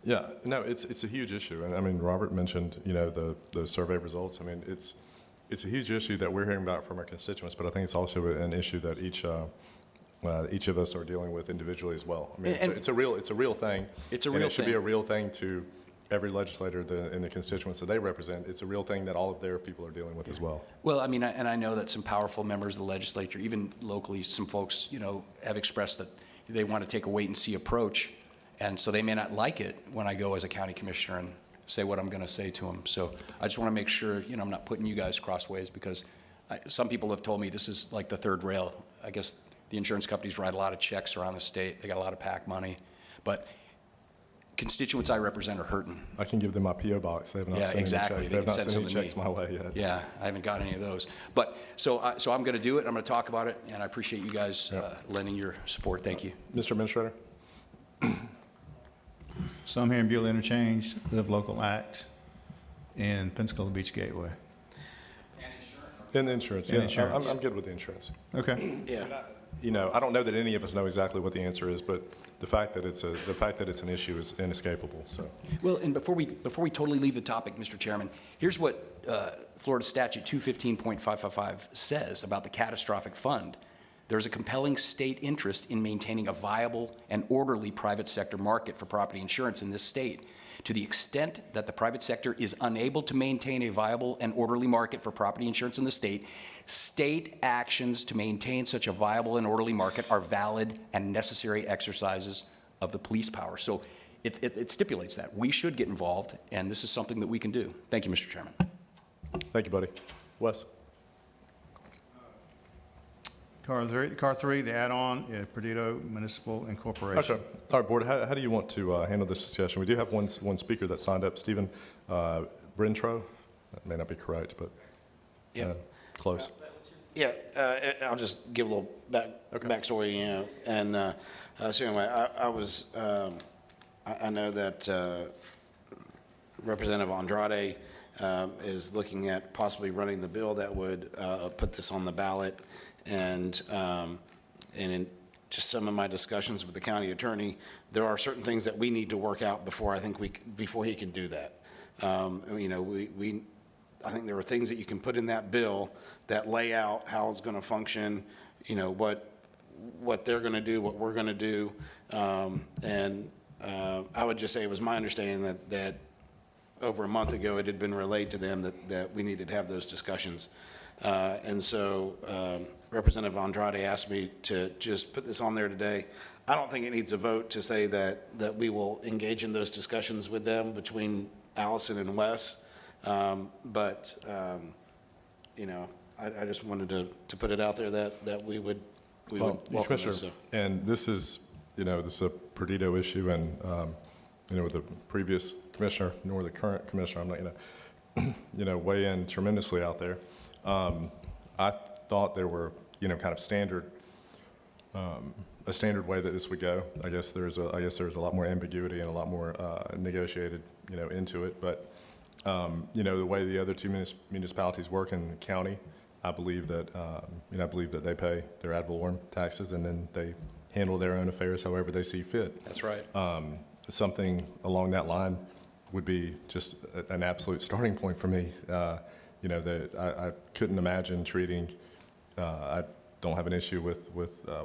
Yeah, no, it's a huge issue. And Robert mentioned, the survey results. It's a huge issue that we're hearing about from our constituents, but I think it's also an issue that each of us are dealing with individually as well. It's a real thing. It's a and real it should thing. be a real thing to every legislator in the constituents that they represent. It's a real thing that all of their people are dealing with as well. Well, and I know that some powerful members of the legislature, even locally, some folks, have expressed that they want to take a wait-and-see approach, and so they may not like it when I go as a county commissioner and say what I'm going to say to them. So I just want to make sure, I'm not putting you guys crossways, because some people have told me this is like the third rail. I guess the insurance companies write a lot of checks around the state. They got a lot of PAC money, but constituents I represent are hurting. I can give them my P.O. box. They have not sent exactly. any checks. They They have can not send sent any some to checks me. my way yet. Yeah, I haven't got any of those. But so I'm going to do it. I'm going to talk about it, and I appreciate you guys lending your support. Thank you. Mr. Administrator? So I'm here in Beulah Interchange, Live Local Act, in Pensacola Beach Gateway. And the insurance. And Yeah, insurance. I'm good with the insurance. Okay. yeah. I don't know that any of us know exactly what the answer is, but the fact that it's an issue is inescapable. So, Well, and before we totally leave the topic, Mr. Chairman, here's what Florida Statute 215.555 says about the catastrophic fund. There's a compelling state interest in maintaining a viable and orderly private sector market for property insurance in this state. To the extent that the private sector is unable to maintain a viable and orderly market for property insurance in the state, state actions to maintain such a viable and orderly market are valid and necessary exercises of the police power. So it stipulates that. We should get involved, and this is something that we can do. Thank you, Mr. Chairman. thank you, buddy. Wes? Car 3, the add-on, Perdido Municipal Incorporation. Okay. All right, Board, how do you want to handle this discussion? We do have one speaker that signed up, Stephen Brintro. That may not be correct, but close. Yeah, I'll just give a little backstory, and so anyway, I know that Representative Andrade is looking at possibly running the bill that would put this on the ballot, and in just some of my discussions with the county attorney, there are certain things that we need to work out before he can do that. You know, I think there are things that you can put in that bill that lay out how it's going to function, you know, what they're going to do, what we're going to do. I would just say it was my understanding that over a month ago, it had been relayed to them that we needed to have those discussions. And so Representative Andrade asked me to just put this on there today. I don't think it needs a vote to say that we will engage in those discussions with them between Allison and Wes. You know, I just wanted to put it out there that we would welcome Commissioner, this. So. and this is, you know, this is a Perdido issue, and, you know, with the previous commissioner nor the current commissioner, I'm not going to, you know, weigh in tremendously out there. I thought there were, you know, kind of standard, a standard way that this would go. I guess there's a lot more ambiguity and a lot more negotiated, you know, into it. But, you know, the way the other two municipalities work in the county, I believe that, you know, I believe that they pay their ad valorem taxes, and then they handle their own affairs however they see fit. That's right. Something along that line would be just an absolute starting point for me. You know, that I couldn't imagine treating, I don't have an issue with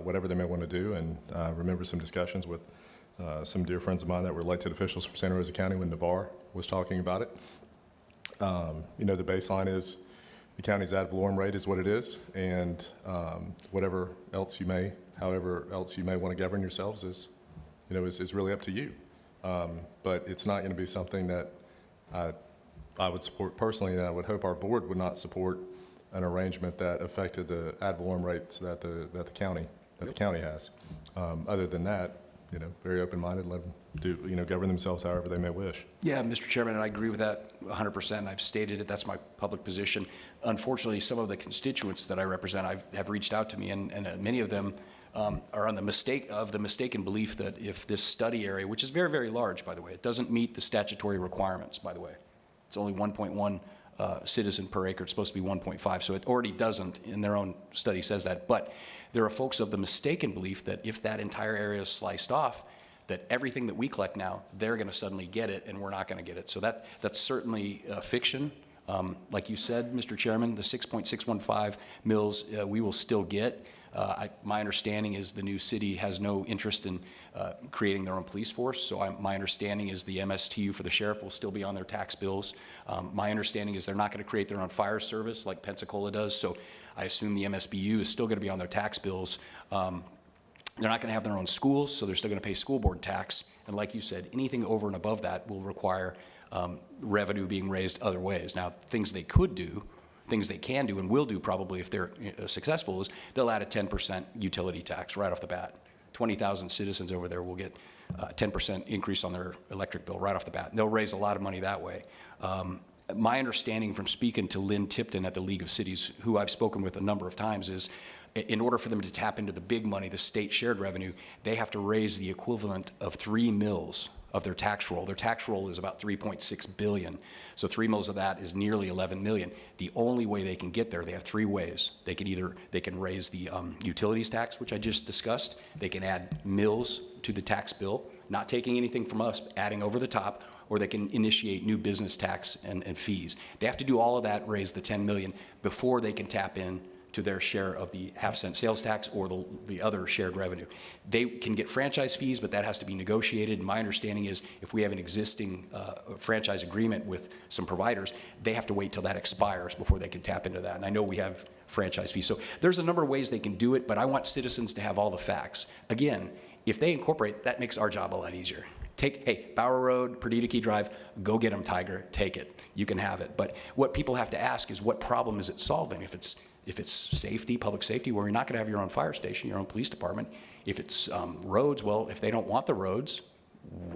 whatever they may want to do, and I remember some discussions with some dear friends of mine that were elected officials from Santa Rosa County when Navarre was talking about it. You know, the baseline is the county's ad valorem rate is what it is, and however else you may want to govern yourselves is, you know, is really up to you. But it's not going to be something that I would support personally, and I would hope our board would not support an arrangement that affected the ad valorem rates that the county has. Other than that, you know, very open-minded, let them do, you know, govern themselves however they may wish. Yeah, Mr. Chairman, and I agree with that 100%. I've stated it. That's my public position. Unfortunately, some of the constituents that I represent have reached out to me, and many of them are on the mistaken belief that if this study area, which is very, very large, by the way, it doesn't meet the statutory requirements, by the way. It's only 1.1 citizen per acre. It's supposed to be 1.5, so it already doesn't, in their own study says that. But there are folks of the mistaken belief that if that entire area is sliced off, that everything that we collect now, they're going to suddenly get it, and we're not going to get it. So that's certainly fiction. Like you said, Mr. Chairman, the 6.615 mills we will still get. My understanding is the new city has no interest in creating their own police force, so my understanding is the MSTU for the sheriff will still be on their tax bills. My understanding is they're not going to create their own fire service like Pensacola does, so I assume the MSBU is still going to be on their tax bills. They're not going to have their own schools, so they're still going to pay school board tax, and like you said, anything over and above that will require revenue being raised other ways. Now, things they could do, things they can do and will do probably if they're successful is they'll add a 10% utility tax right off the bat. 20,000 citizens over there will get a 10% increase on their electric bill right off the bat. And they'll raise a lot of money that way. My understanding from speaking to Lynn Tipton at the League of Cities, who I've spoken with a number of times, is in order for them to tap into the big money, the state shared revenue, they have to raise the equivalent of 3 mills of their tax roll. Their tax roll is about $3.6 billion. So 3 mills of that is nearly $11 million. The only way they can get there, they have 3 ways. They can raise the utilities tax, which I just discussed. They can add mills to the tax bill, not taking anything from us, adding over the top, or they can initiate new business tax and fees. They have to do all of that, raise the $10 million before they can tap in to their share of the half-cent sales tax or the other shared revenue. They can get franchise fees, but that has to be negotiated. And my understanding is if we have an existing franchise agreement with some providers, they have to wait till that expires before they can tap into that. And I know we have franchise fees. So there's a number of ways they can do it, but I want citizens to have all the facts. Again, if they incorporate, that makes our job a lot easier. Hey, Bower Road, Perdita Key Drive, go get them, Tiger, take it. You can have it. But what people have to ask is what problem is it solving? If it's safety, public safety, where you're not going to have your own fire station, your own police department. If it's roads, well, if they don't want the roads,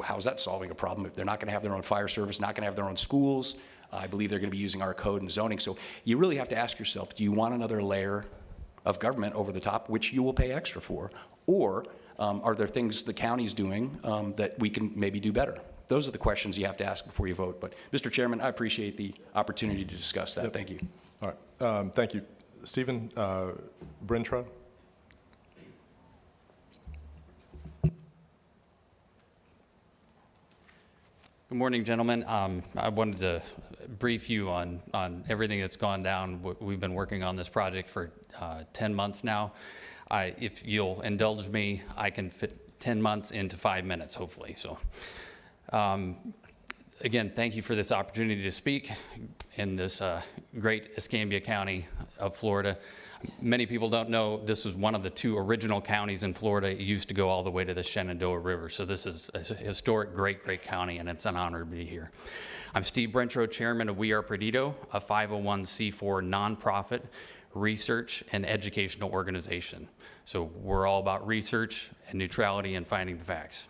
how's that solving a problem? If they're not going to have their own fire service, not going to have their own schools, I believe they're going to be using our code and zoning. So you really have to ask yourself, do you want another layer of government over the top, which you will pay extra for? Or are there things the county's doing that we can maybe do better? Those are the questions you have to ask before you vote. But Mr. Chairman, I appreciate the opportunity to discuss that. Thank you. All right. Thank you. Stephen Brentro. Good morning, gentlemen. I wanted to brief you on everything that's gone down. We've been working on this project for 10 months now. If you'll indulge me, I can fit 10 months into 5 minutes, hopefully. So, again, thank you for this opportunity to speak in this great Escambia County of Florida. Many people don't know this was one of the 2 original counties in Florida. It used to go all the way to the Shenandoah River. So this is a historic, great county, and it's an honor to be here. I'm Steve Brentrow, chairman of We Are Perdido, a 501c4 nonprofit research and educational organization. So we're all about research and neutrality and finding the facts.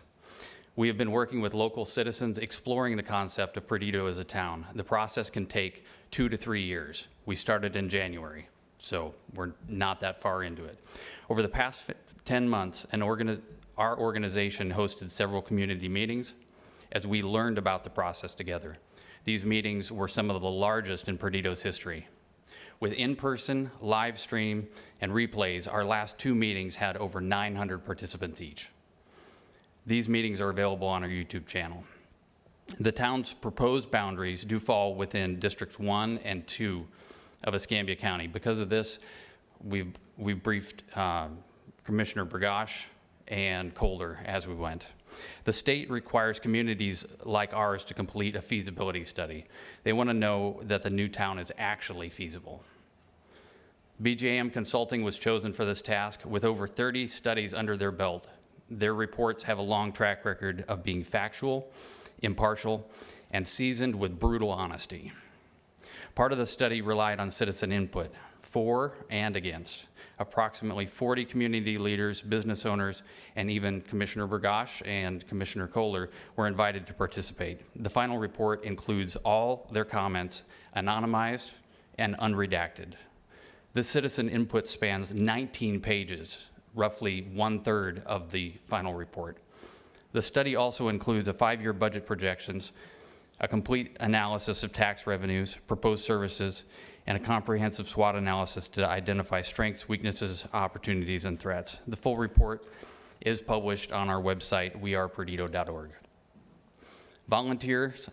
We have been working with local citizens exploring the concept of Perdido as a town. The process can take 2 to 3 years. We started in January, so we're not that far into it. Over the past 10 months, our organization hosted several community meetings as we learned about the process together. These meetings were some of the largest in Perdido's history. With in-person, live stream, and replays, our last 2 meetings had over 900 participants each. These meetings are available on our YouTube channel. The town's proposed boundaries do fall within Districts 1 and 2 of Escambia County. Because of this, we've briefed Commissioner Burgash and Colder as we went. The state requires communities like ours to complete a feasibility study. They want to know that the new town is actually feasible. BJM Consulting was chosen for this task with over 30 studies under their belt. Their reports have a long track record of being factual, impartial, and seasoned with brutal honesty. Part of the study relied on citizen input, for and against. Approximately 40 community leaders, business owners, and even Commissioner Burgash and Commissioner Kohler were invited to participate. The final report includes all their comments, anonymized and unredacted. This citizen input spans 19 pages, roughly 1/3 of the final report. The study also includes a 5-year budget projections, a complete analysis of tax revenues, proposed services, and a comprehensive SWOT analysis to identify strengths, weaknesses, opportunities, and threats. The full report is published on our website, weareperdido.org. Volunteers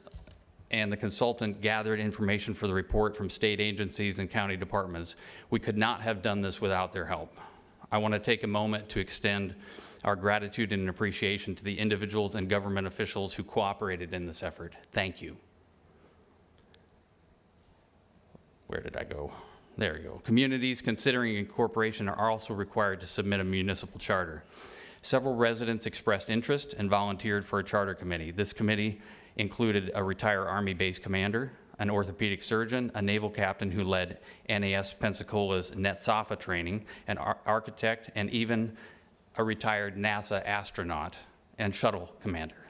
and the consultant gathered information for the report from state agencies and county departments. We could not have done this without their help. I want to take a moment to extend our gratitude and appreciation to the individuals and government officials who cooperated in this effort. Thank you. Where did I go? There we go. Communities considering incorporation are also required to submit a municipal charter. Several residents expressed interest and volunteered for a charter committee. This committee included a retired Army base commander, an orthopedic surgeon, a naval captain who led NAS Pensacola's NETSAFA training, an architect, and even a retired NASA astronaut and shuttle commander.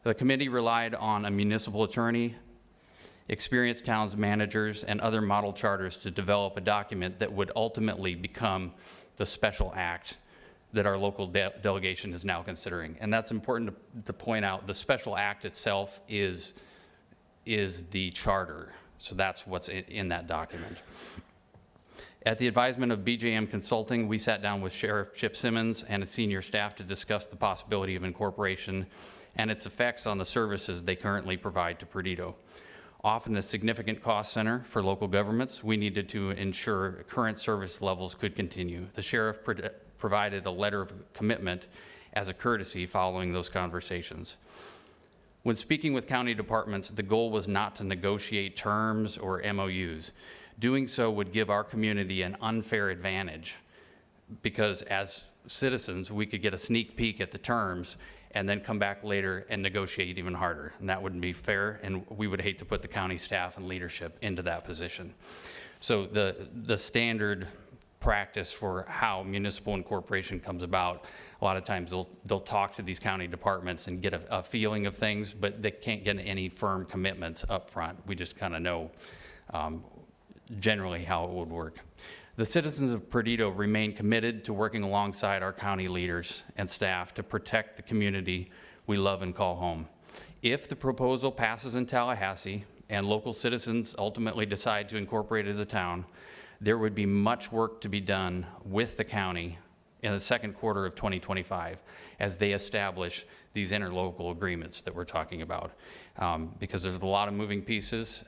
The committee relied on a municipal attorney, experienced towns managers, and other model charters to develop a document that would ultimately become the special act that our local delegation is now considering. And that's important to point out. The special act itself is the charter. So that's what's in that document. At the advisement of BJM Consulting, we sat down with Sheriff Chip Simmons and his senior staff to discuss the possibility of incorporation and its effects on the services they currently provide to Perdido. Often a significant cost center for local governments, we needed to ensure current service levels could continue. The sheriff provided a letter of commitment as a courtesy following those conversations. When speaking with county departments, the goal was not to negotiate terms or MOUs. Doing so would give our community an unfair advantage because as citizens, we could get a sneak peek at the terms and then come back later and negotiate even harder. And that wouldn't be fair, and we would hate to put the county staff and leadership into that position. So the standard practice for how municipal incorporation comes about, a lot of times they'll talk to these county departments and get a feeling of things, but they can't get any firm commitments up front. We just kind of know generally how it would work. The citizens of Perdido remain committed to working alongside our county leaders and staff to protect the community we love and call home. If the proposal passes in Tallahassee and local citizens ultimately decide to incorporate it as a town, there would be much work to be done with the county in the second quarter of 2025 as they establish these interlocal agreements that we're talking about. Because there's a lot of moving pieces.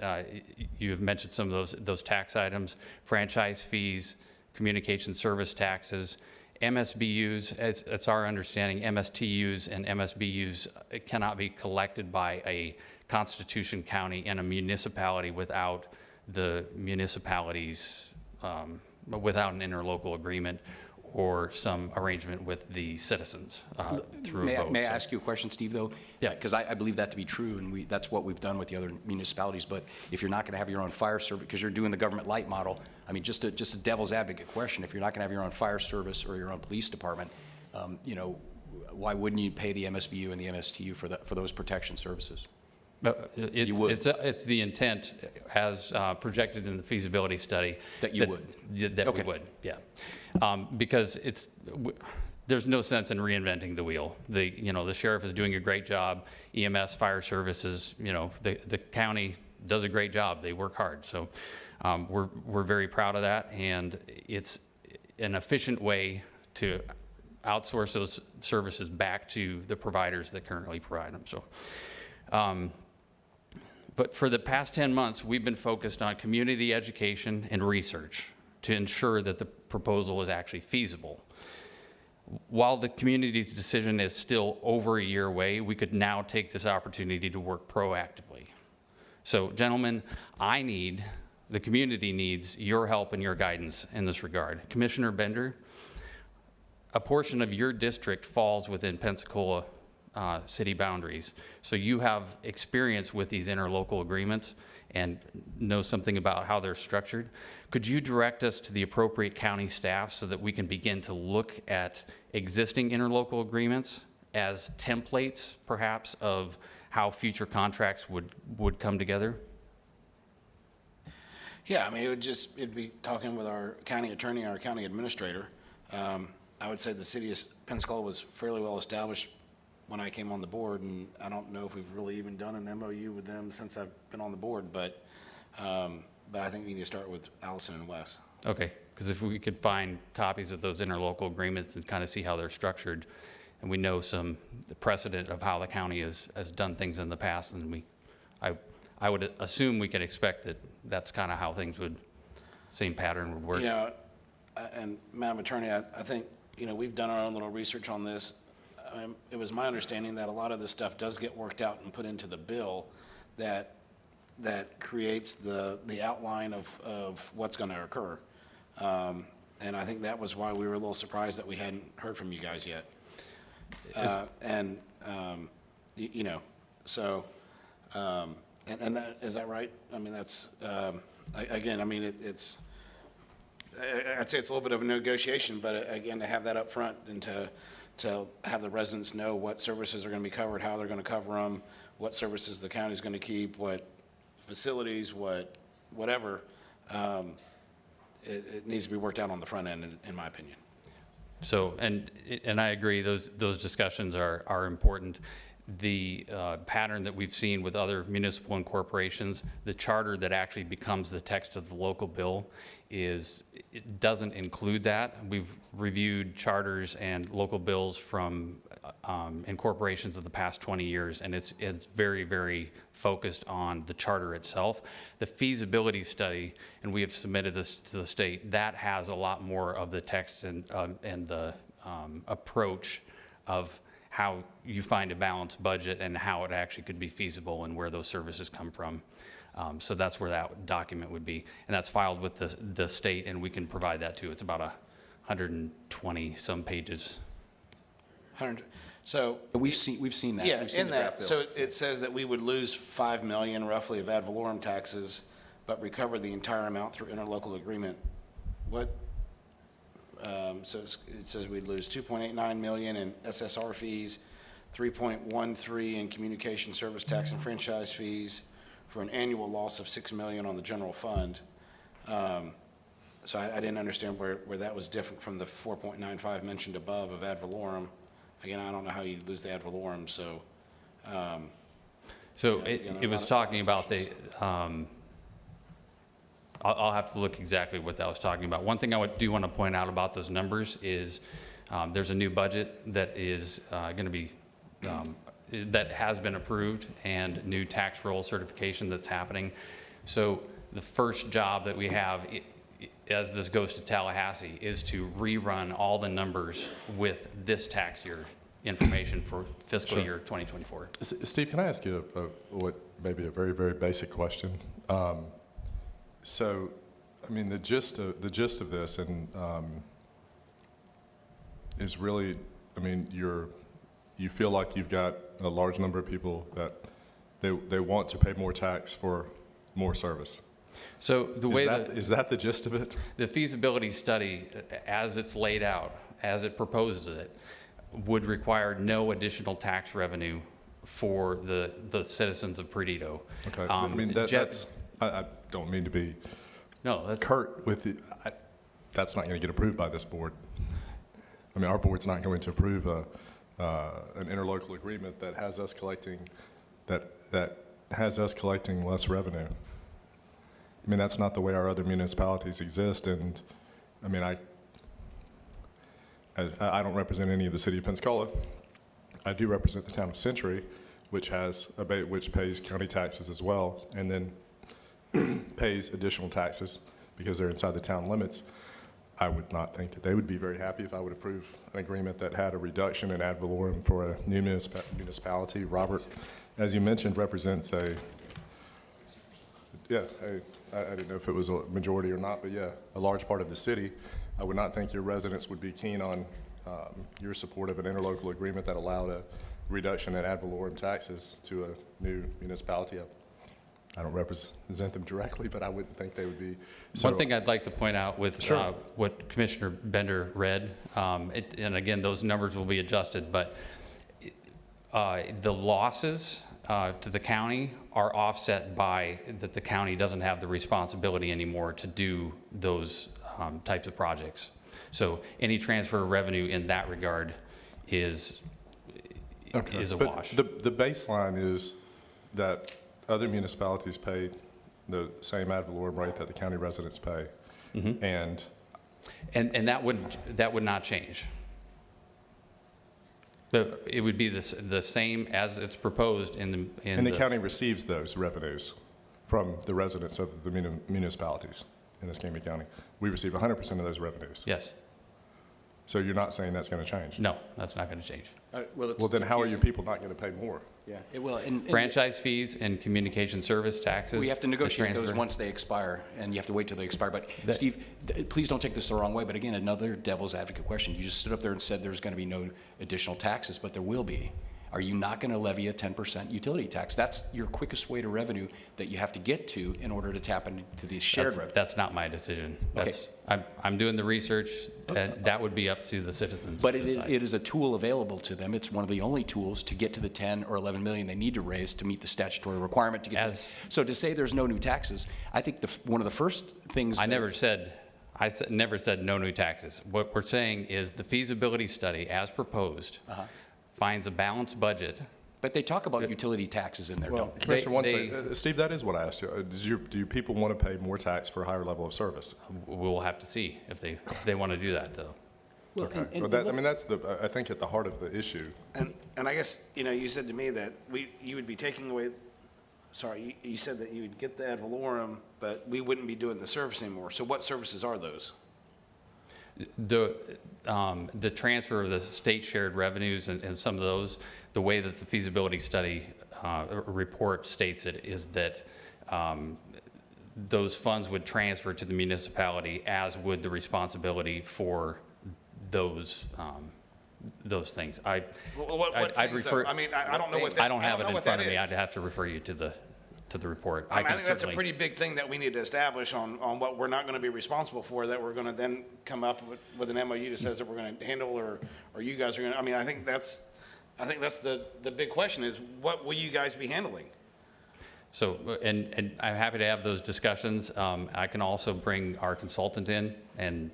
You've mentioned some of those tax items, franchise fees, communication service taxes, MSBUs, as it's our understanding, MSTUs and MSBUs cannot be collected by a Constitution County and a municipality without the municipalities, without an interlocal agreement or some arrangement with the citizens through a vote. May I So- ask you a question, Steve, though? Yeah. Because I believe that to be true, and that's what we've done with the other municipalities. But if you're not going to have your own fire service, because you're doing the government light model, I mean, just a devil's advocate question, if you're not going to have your own fire service or your own police department, you know, why wouldn't you pay the MSBU and the MSTU for those protection services? You would. It's the intent as projected in the feasibility study. That you would? That we Okay. would, yeah. Because there's no sense in reinventing the wheel. The sheriff is doing a great job, EMS, fire services, the county does a great job. They work hard. So we're very proud of that, and it's an efficient way to outsource those services back to the providers that currently provide them. So. But for the past 10 months, we've been focused on community education and research to ensure that the proposal is actually feasible. While the community's decision is still over a year away, we could now take this opportunity to work proactively. So, gentlemen, the community needs your help and your guidance in this regard. Commissioner Bender, a portion of your district falls within Pensacola city boundaries. So you have experience with these interlocal agreements and know something about how they're structured. Could you direct us to the appropriate county staff so that we can begin to look at existing interlocal agreements as templates, perhaps, of how future contracts would come together? Yeah, I mean, it'd be talking with our county attorney and our county administrator. I would say the city of Pensacola was fairly well established when I came on the board, and I don't know if we've really even done an MOU with them since I've been on the board, but I think we need to start with Allison and Wes. Okay, because if we could find copies of those interlocal agreements and kind of see how they're structured, and we know the precedent of how the county has done things in the past, and I would assume we could expect that that's kind of how things same pattern would work. You know, and Madam Attorney, I think, we've done our own little research on this. It was my understanding that a lot of this stuff does get worked out and put into the bill that creates the outline of what's going to occur. And I think that was why we were a little surprised that we hadn't heard from you guys yet. And that, is that right? I mean, that's, again, I mean, I'd say it's a little bit of a negotiation, but again, to have that up front and to have the residents know what services are going to be covered, how they're going to cover them, what services the county's going to keep, what facilities, whatever, it needs to be worked out on the front end, in my opinion. So, and I agree, those discussions are important. The pattern that we've seen with other municipal and corporations, the charter that actually becomes the text of the local bill it doesn't include that. We've reviewed charters and local bills from incorporations of the past 20 years, and it's very, very focused on the charter itself. The feasibility study, and we have submitted this to the state, that has a lot more of the text and the approach of how you find a balanced budget and how it actually could be feasible and where those services come from. So that's where that document would be. And that's filed with the state, and we can provide that too. It's about 120 some pages. So we've seen that. Yeah, We've seen in the that, draft bill. so it says that we would lose $5 million roughly of ad valorem taxes, but recover the entire amount through interlocal agreement. So it says we'd lose $2.89 million in SSR fees, $3.13 in communication service tax and franchise fees, for an annual loss of $6 million on the general fund. So I didn't understand where that was different from the 4.95 mentioned above of ad valorem. Again, I don't know how you lose the ad valorem, so. So it was talking about I'll have to look exactly what that was talking about. One thing I do want to point out about those numbers is There's a new budget that is going to be, that has been approved, and new tax roll certification that's happening. So the first job that we have, as this goes to Tallahassee, is to rerun all the numbers with this tax year information for fiscal year 2024. Steve, can I ask you what maybe a very, very basic question? So, I mean, the gist of this, and is really, I mean, you feel like you've got a large number of people that they want to pay more tax for more service. So the way is that the gist of it? The feasibility study, as it's laid out, as it proposes it, would require no additional tax revenue for the citizens of Perdido. Okay, I mean, I don't mean to be curt with you. That's not going to get approved by this board. I mean, our board's not going to approve an interlocal agreement that has us collecting, that has us collecting less revenue. I mean, that's not the way our other municipalities exist, and I mean, I don't represent any of the city of Pensacola. I do represent the town of Century, which pays county taxes as well, and then pays additional taxes because they're inside the town limits. I would not think that they would be very happy if I would approve an agreement that had a reduction in ad valorem for a new municipality. Robert, as you mentioned, represents I didn't know if it was a majority or not, but yeah, a large part of the city. I would not think your residents would be keen on your support of an interlocal agreement that allowed a reduction in ad valorem taxes to a new municipality. I don't represent them directly, but I wouldn't think they would be. One thing I'd like to point out with what Commissioner Bender read, and again, those numbers will be adjusted, but the losses to the county are offset by that the county doesn't have the responsibility anymore to do those types of projects. So any transfer of revenue in that regard is a wash. The baseline is that other municipalities pay the same ad valorem rate that the county residents pay, and that would not change. It would be the same as it's proposed in the county receives those revenues from the residents of the municipalities in Escambia County. We receive 100% of those revenues. Yes. So you're not saying that's going to change? No, that's not going to change. Well, then how are your people not going to pay more? Yeah, it will. And franchise fees and communication service taxes. We have to negotiate those once they expire, and you have to wait till they expire. But Steve, please don't take this the wrong way, but again, another devil's advocate question. You just stood up there and said there's going to be no additional taxes, but there will be. Are you not going to levy a 10% utility tax? That's your quickest way to revenue that you have to get to in order to tap into the shared revenue. That's not my decision. Okay. I'm doing the research. That would be up to the citizens. But it is a tool available to them. It's one of the only tools to get to the 10 or 11 million they need to raise to meet the statutory requirement to get So to say there's no new taxes, I think one of the first things I never said no new taxes. What we're saying is the feasibility study as proposed finds a balanced budget. But they talk about utility taxes in there, don't they? Commissioner, Steve, that is what I asked you. Do your people want to pay more tax for a higher level of service? We'll have to see if they want to do that, though. Well, okay. I mean, that's I think at the heart of the issue. And I guess, you said to me that you would be taking away, you said that you would get the ad valorem, but we wouldn't be doing the service anymore. So what services are those? The transfer of the state shared revenues and some of those, the way that the feasibility study report states it is that those funds would transfer to the municipality, as would the responsibility for those things. I'd refer. I mean, I don't know what that. I don't have it in front of me. I'd have to refer you to the report. I think that's a pretty big thing that we need to establish on what we're not going to be responsible for, that we're going to then come up with an MOU that says that we're going to handle, or you guys are going to. I mean, I think that's the big question is, what will you guys be handling? So, and I'm happy to have those discussions. I can also bring our consultant in, and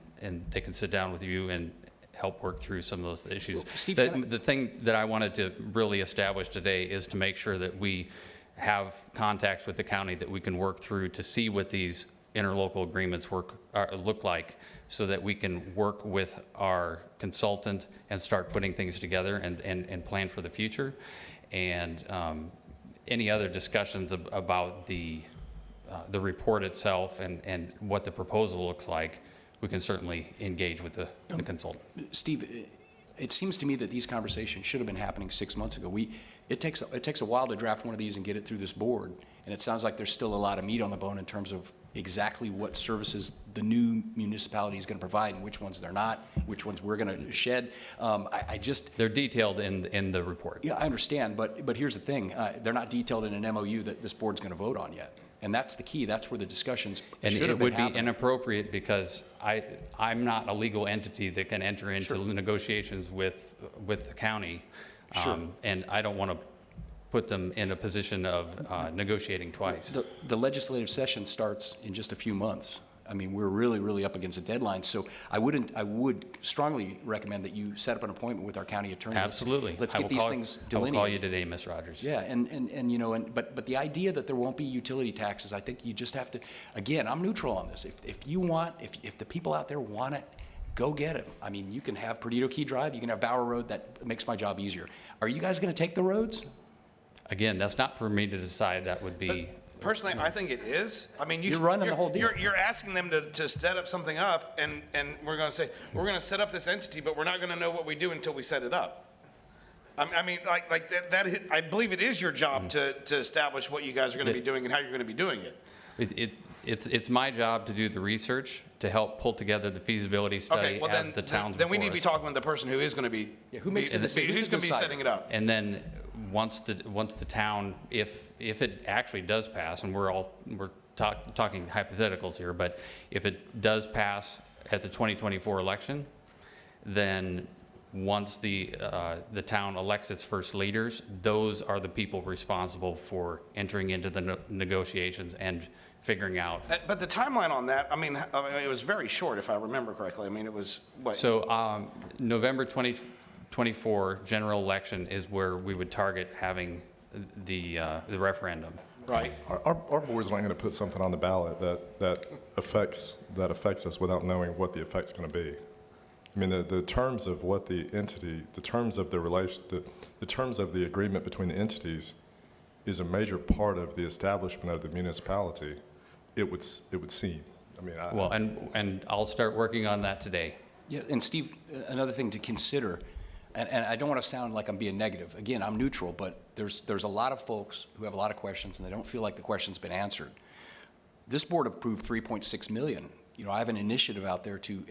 they can sit down with you and help work through some of those issues. Well, Steve, the thing that I wanted to really establish today is to make sure that we have contacts with the county that we can work through to see what these interlocal agreements look like, so that we can work with our consultant and start putting things together and plan for the future. And any other discussions about the report itself and what the proposal looks like, we can certainly engage with the consultant. Steve, it seems to me that these conversations should have been happening 6 months ago. It takes a while to draft one of these and get it through this board, and it sounds like there's still a lot of meat on the bone in terms of exactly what services the new municipality is going to provide and which ones they're not, which ones we're going to shed. They're detailed in the report. Yeah, I understand, but here's the thing. They're not detailed in an MOU that this board's going to vote on yet. And that's the key. That's where the discussions And should it have been would be happening. inappropriate because I'm not a legal entity that can enter into negotiations with the county. Sure. And I don't want to put them in a position of negotiating twice. The legislative session starts in just a few months. I mean, we're really, really up against a deadline. So I would strongly recommend that you set up an appointment with our county attorney. Absolutely. Let's get these things I will delineated. call you today, Ms. Rogers. Yeah, and you know, but the idea that there won't be utility taxes, I think you just have to, again, I'm neutral on this. If the people out there want it, go get it. I mean, you can have Perdido Key Drive, you can have Bower Road, that makes my job easier. Are you guys gonna take the roads? Again, that's not for me to decide. That would be. Personally, I think it is. I mean, You're running the whole deal. You're asking them to set up something up, and we're going to say, we're going to set up this entity, but we're not going to know what we do until we set it up. I mean, like I believe it is your job to establish what you guys are going to be doing and how you're going to be doing it. It's my job to do the research, to help pull together the feasibility study Okay, well as the town's then we need to before be us. talking with the person who is going to be. Yeah, who makes the decision? Who's going to be Decide. setting it up? And then once the town, if it actually does pass, and we're talking hypotheticals here, but if it does pass at the 2024 election, then once the town elects its first leaders, those are the people responsible for entering into the negotiations and figuring out. But the timeline on that, I mean, it was very short, if I remember correctly. I mean, it was what? So November 2024 general election is where we would target having the referendum. Right. Our board's not going to put something on the ballot that affects us without knowing what the effect's going to be. I mean, the terms of what the entity, the terms of the terms of the agreement between the entities is a major part of the establishment of the municipality. It would seem. I mean, Well, and I'll start working on that today. Yeah, and Steve, another thing to consider, and I don't want to sound like I'm being negative. Again, I'm neutral, but there's a lot of folks who have a lot of questions and they don't feel like the question's been answered. This board approved $3.6 million. You know, I have an initiative out there to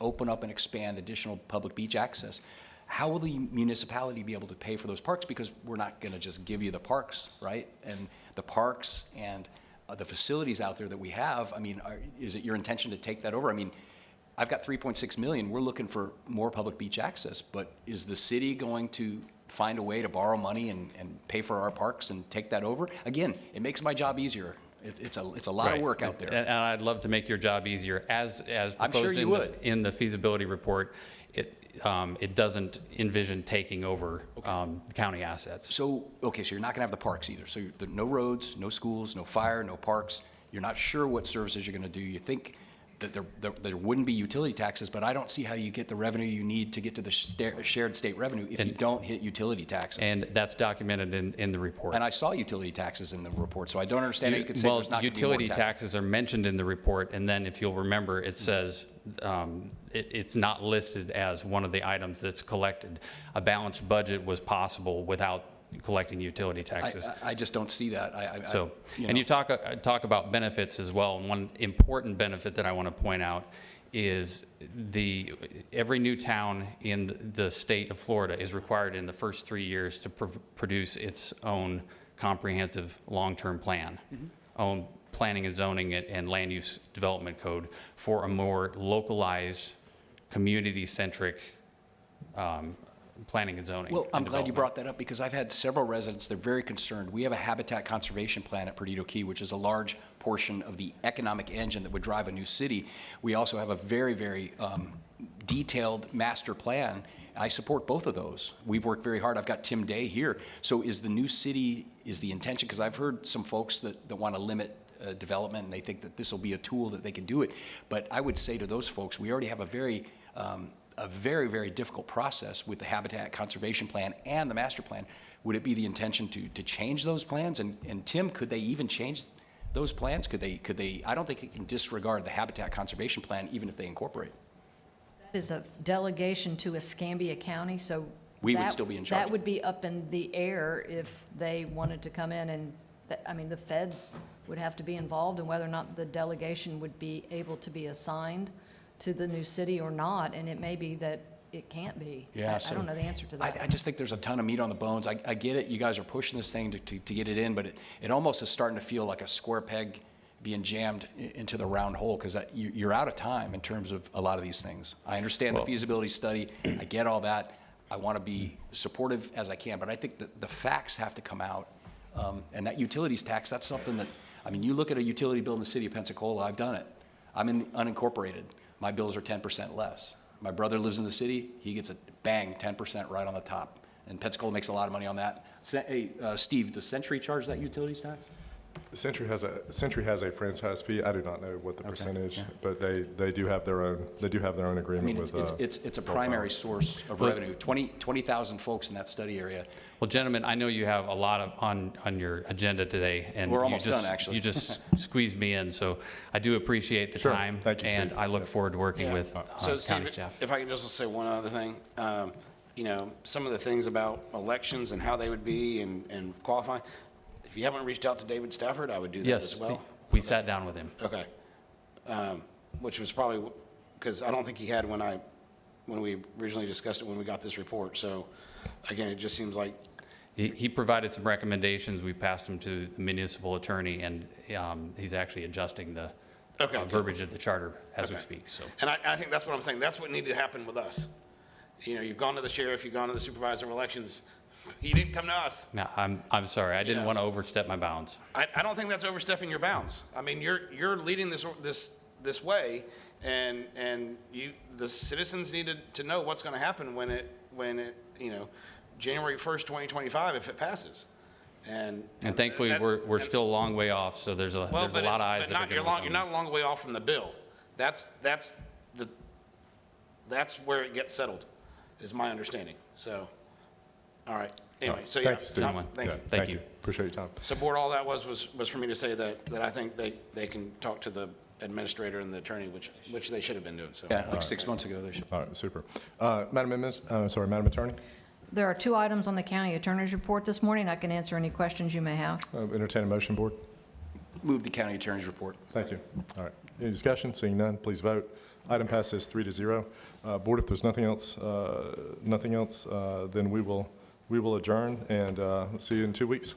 open up and expand additional public beach access. How will the municipality be able to pay for those parks? Because we're not going to just give you the parks, right? And the parks and the facilities out there that we have, I mean, is it your intention to take that over? I mean, I've got $3.6 million. We're looking for more public beach access, but is the city going to find a way to borrow money and pay for our parks and take that over? Again, it makes my job easier. It's a lot of work out there. And I'd love to make your job easier. As I'm sure proposed you would. in the feasibility report, it doesn't envision taking over county assets. So you're not going to have the parks either. So no roads, no schools, no fire, no parks. You're not sure what services you're going to do. You think that there wouldn't be utility taxes, but I don't see how you get the revenue you need to get to the shared state revenue if you don't hit utility taxes. And that's documented in the report. And I saw utility taxes in the report, so I don't understand how you could say there's not going to be more utility taxes. taxes are mentioned in the report, and then if you'll remember, it says it's not listed as one of the items that's collected. A balanced budget was possible without collecting utility taxes. I just don't see that. You talk about benefits as well, and one important benefit that I want to point out is every new town in the state of Florida is required in the first 3 years to produce its own comprehensive long-term plan, own planning and zoning and land use development code for a more localized, community-centric planning and zoning. Well, I'm glad you brought that up because I've had several residents, they're very concerned. We have a habitat conservation plan at Perdido Key, which is a large portion of the economic engine that would drive a new city. We also have a very, very detailed master plan. I support both of those. We've worked very hard. I've got Tim Day here. So is the new city, is the intention, because I've heard some folks that want to limit development, and they think that this will be a tool that they can do it. But I would say to those folks, we already have a very, very difficult process with the Habitat Conservation Plan and the master plan. Would it be the intention to change those plans? And Tim, could they even change those plans? Could they, I don't think they can disregard the Habitat Conservation Plan even if they incorporate. That is a delegation to Escambia County, so We would that- still be in charge That of would be up in the air if they wanted to come in and, I mean, the feds would have to be involved in whether or not the delegation would be able to be assigned to the new city or not, and it may be that it can't be. Yeah, I don't know the answer to that. I just think there's a ton of meat on the bones. I get it, you guys are pushing this thing to get it in, but it almost is starting to feel like a square peg being jammed into the round hole, because you're out of time in terms of a lot of these things. I understand the feasibility study, I get all that. I want to be supportive as I can, but I think that the facts have to come out. And that utilities tax, that's something that, I mean, you look at a utility bill in the city of Pensacola, I've done it. I'm in the unincorporated. My bills are 10% less. My brother lives in the city, he gets a bang, 10% right on the top. And Pensacola makes a lot of money on that. Hey, Steve, does Century charge that utilities tax? Century has a franchise fee. I do not know what the percentage, but they do have their own, I agreement mean, with. it's a primary source of revenue. 20,000 folks in that study area. Well, gentlemen, I know you have a lot on your agenda today, and We're you almost just- done, actually. You just squeezed me in, so I do appreciate the Sure. time. Thank you, And Steve. I look forward to working with So county Steve, staff. if I can just say one other thing, some of the things about elections and how they would be and qualifying, if you haven't reached out to David Stafford, I would do that Yes, as well. we sat down with him. Okay. Which was probably, because I don't think he had when we originally discussed it, when we got this report. So again, it just seems like, He provided some recommendations. We passed them to the municipal attorney, and he's actually adjusting the Okay, good. verbiage of the charter as we Okay. speak, so. and I think that's what I'm saying. That's what needed to happen with us. You've gone to the sheriff, you've gone to the supervisor of elections. You didn't come to us. No, I'm sorry. I didn't Yeah. want to overstep my bounds. I don't think that's overstepping your bounds. I mean, you're leading this way, and the citizens needed to know what's going to happen when it January 1st, 2025, if it passes. And thankfully, we're still a long way off, so there's a lot of eyes that are going to you're look on not a this. long way off from the bill. That's where it gets settled, is my understanding. So, all right. Anyway, so yeah. Thank you, Steve. Tom, thank you. Thank you. Appreciate your time. So board, all that was for me to say that I think they can talk to the administrator and the attorney, which they should have been doing, so. Yeah, like 6 months ago, they should. All right, super. Madam Attorney, There are 2 items on the county attorney's report this morning. I can answer any questions you may have. entertain a motion, board. Move the county attorney's report. Thank you. All right. Any discussion? Seeing none, please vote. Item passes 3-0. Board, if there's nothing else, then we will adjourn and see you in 2 weeks.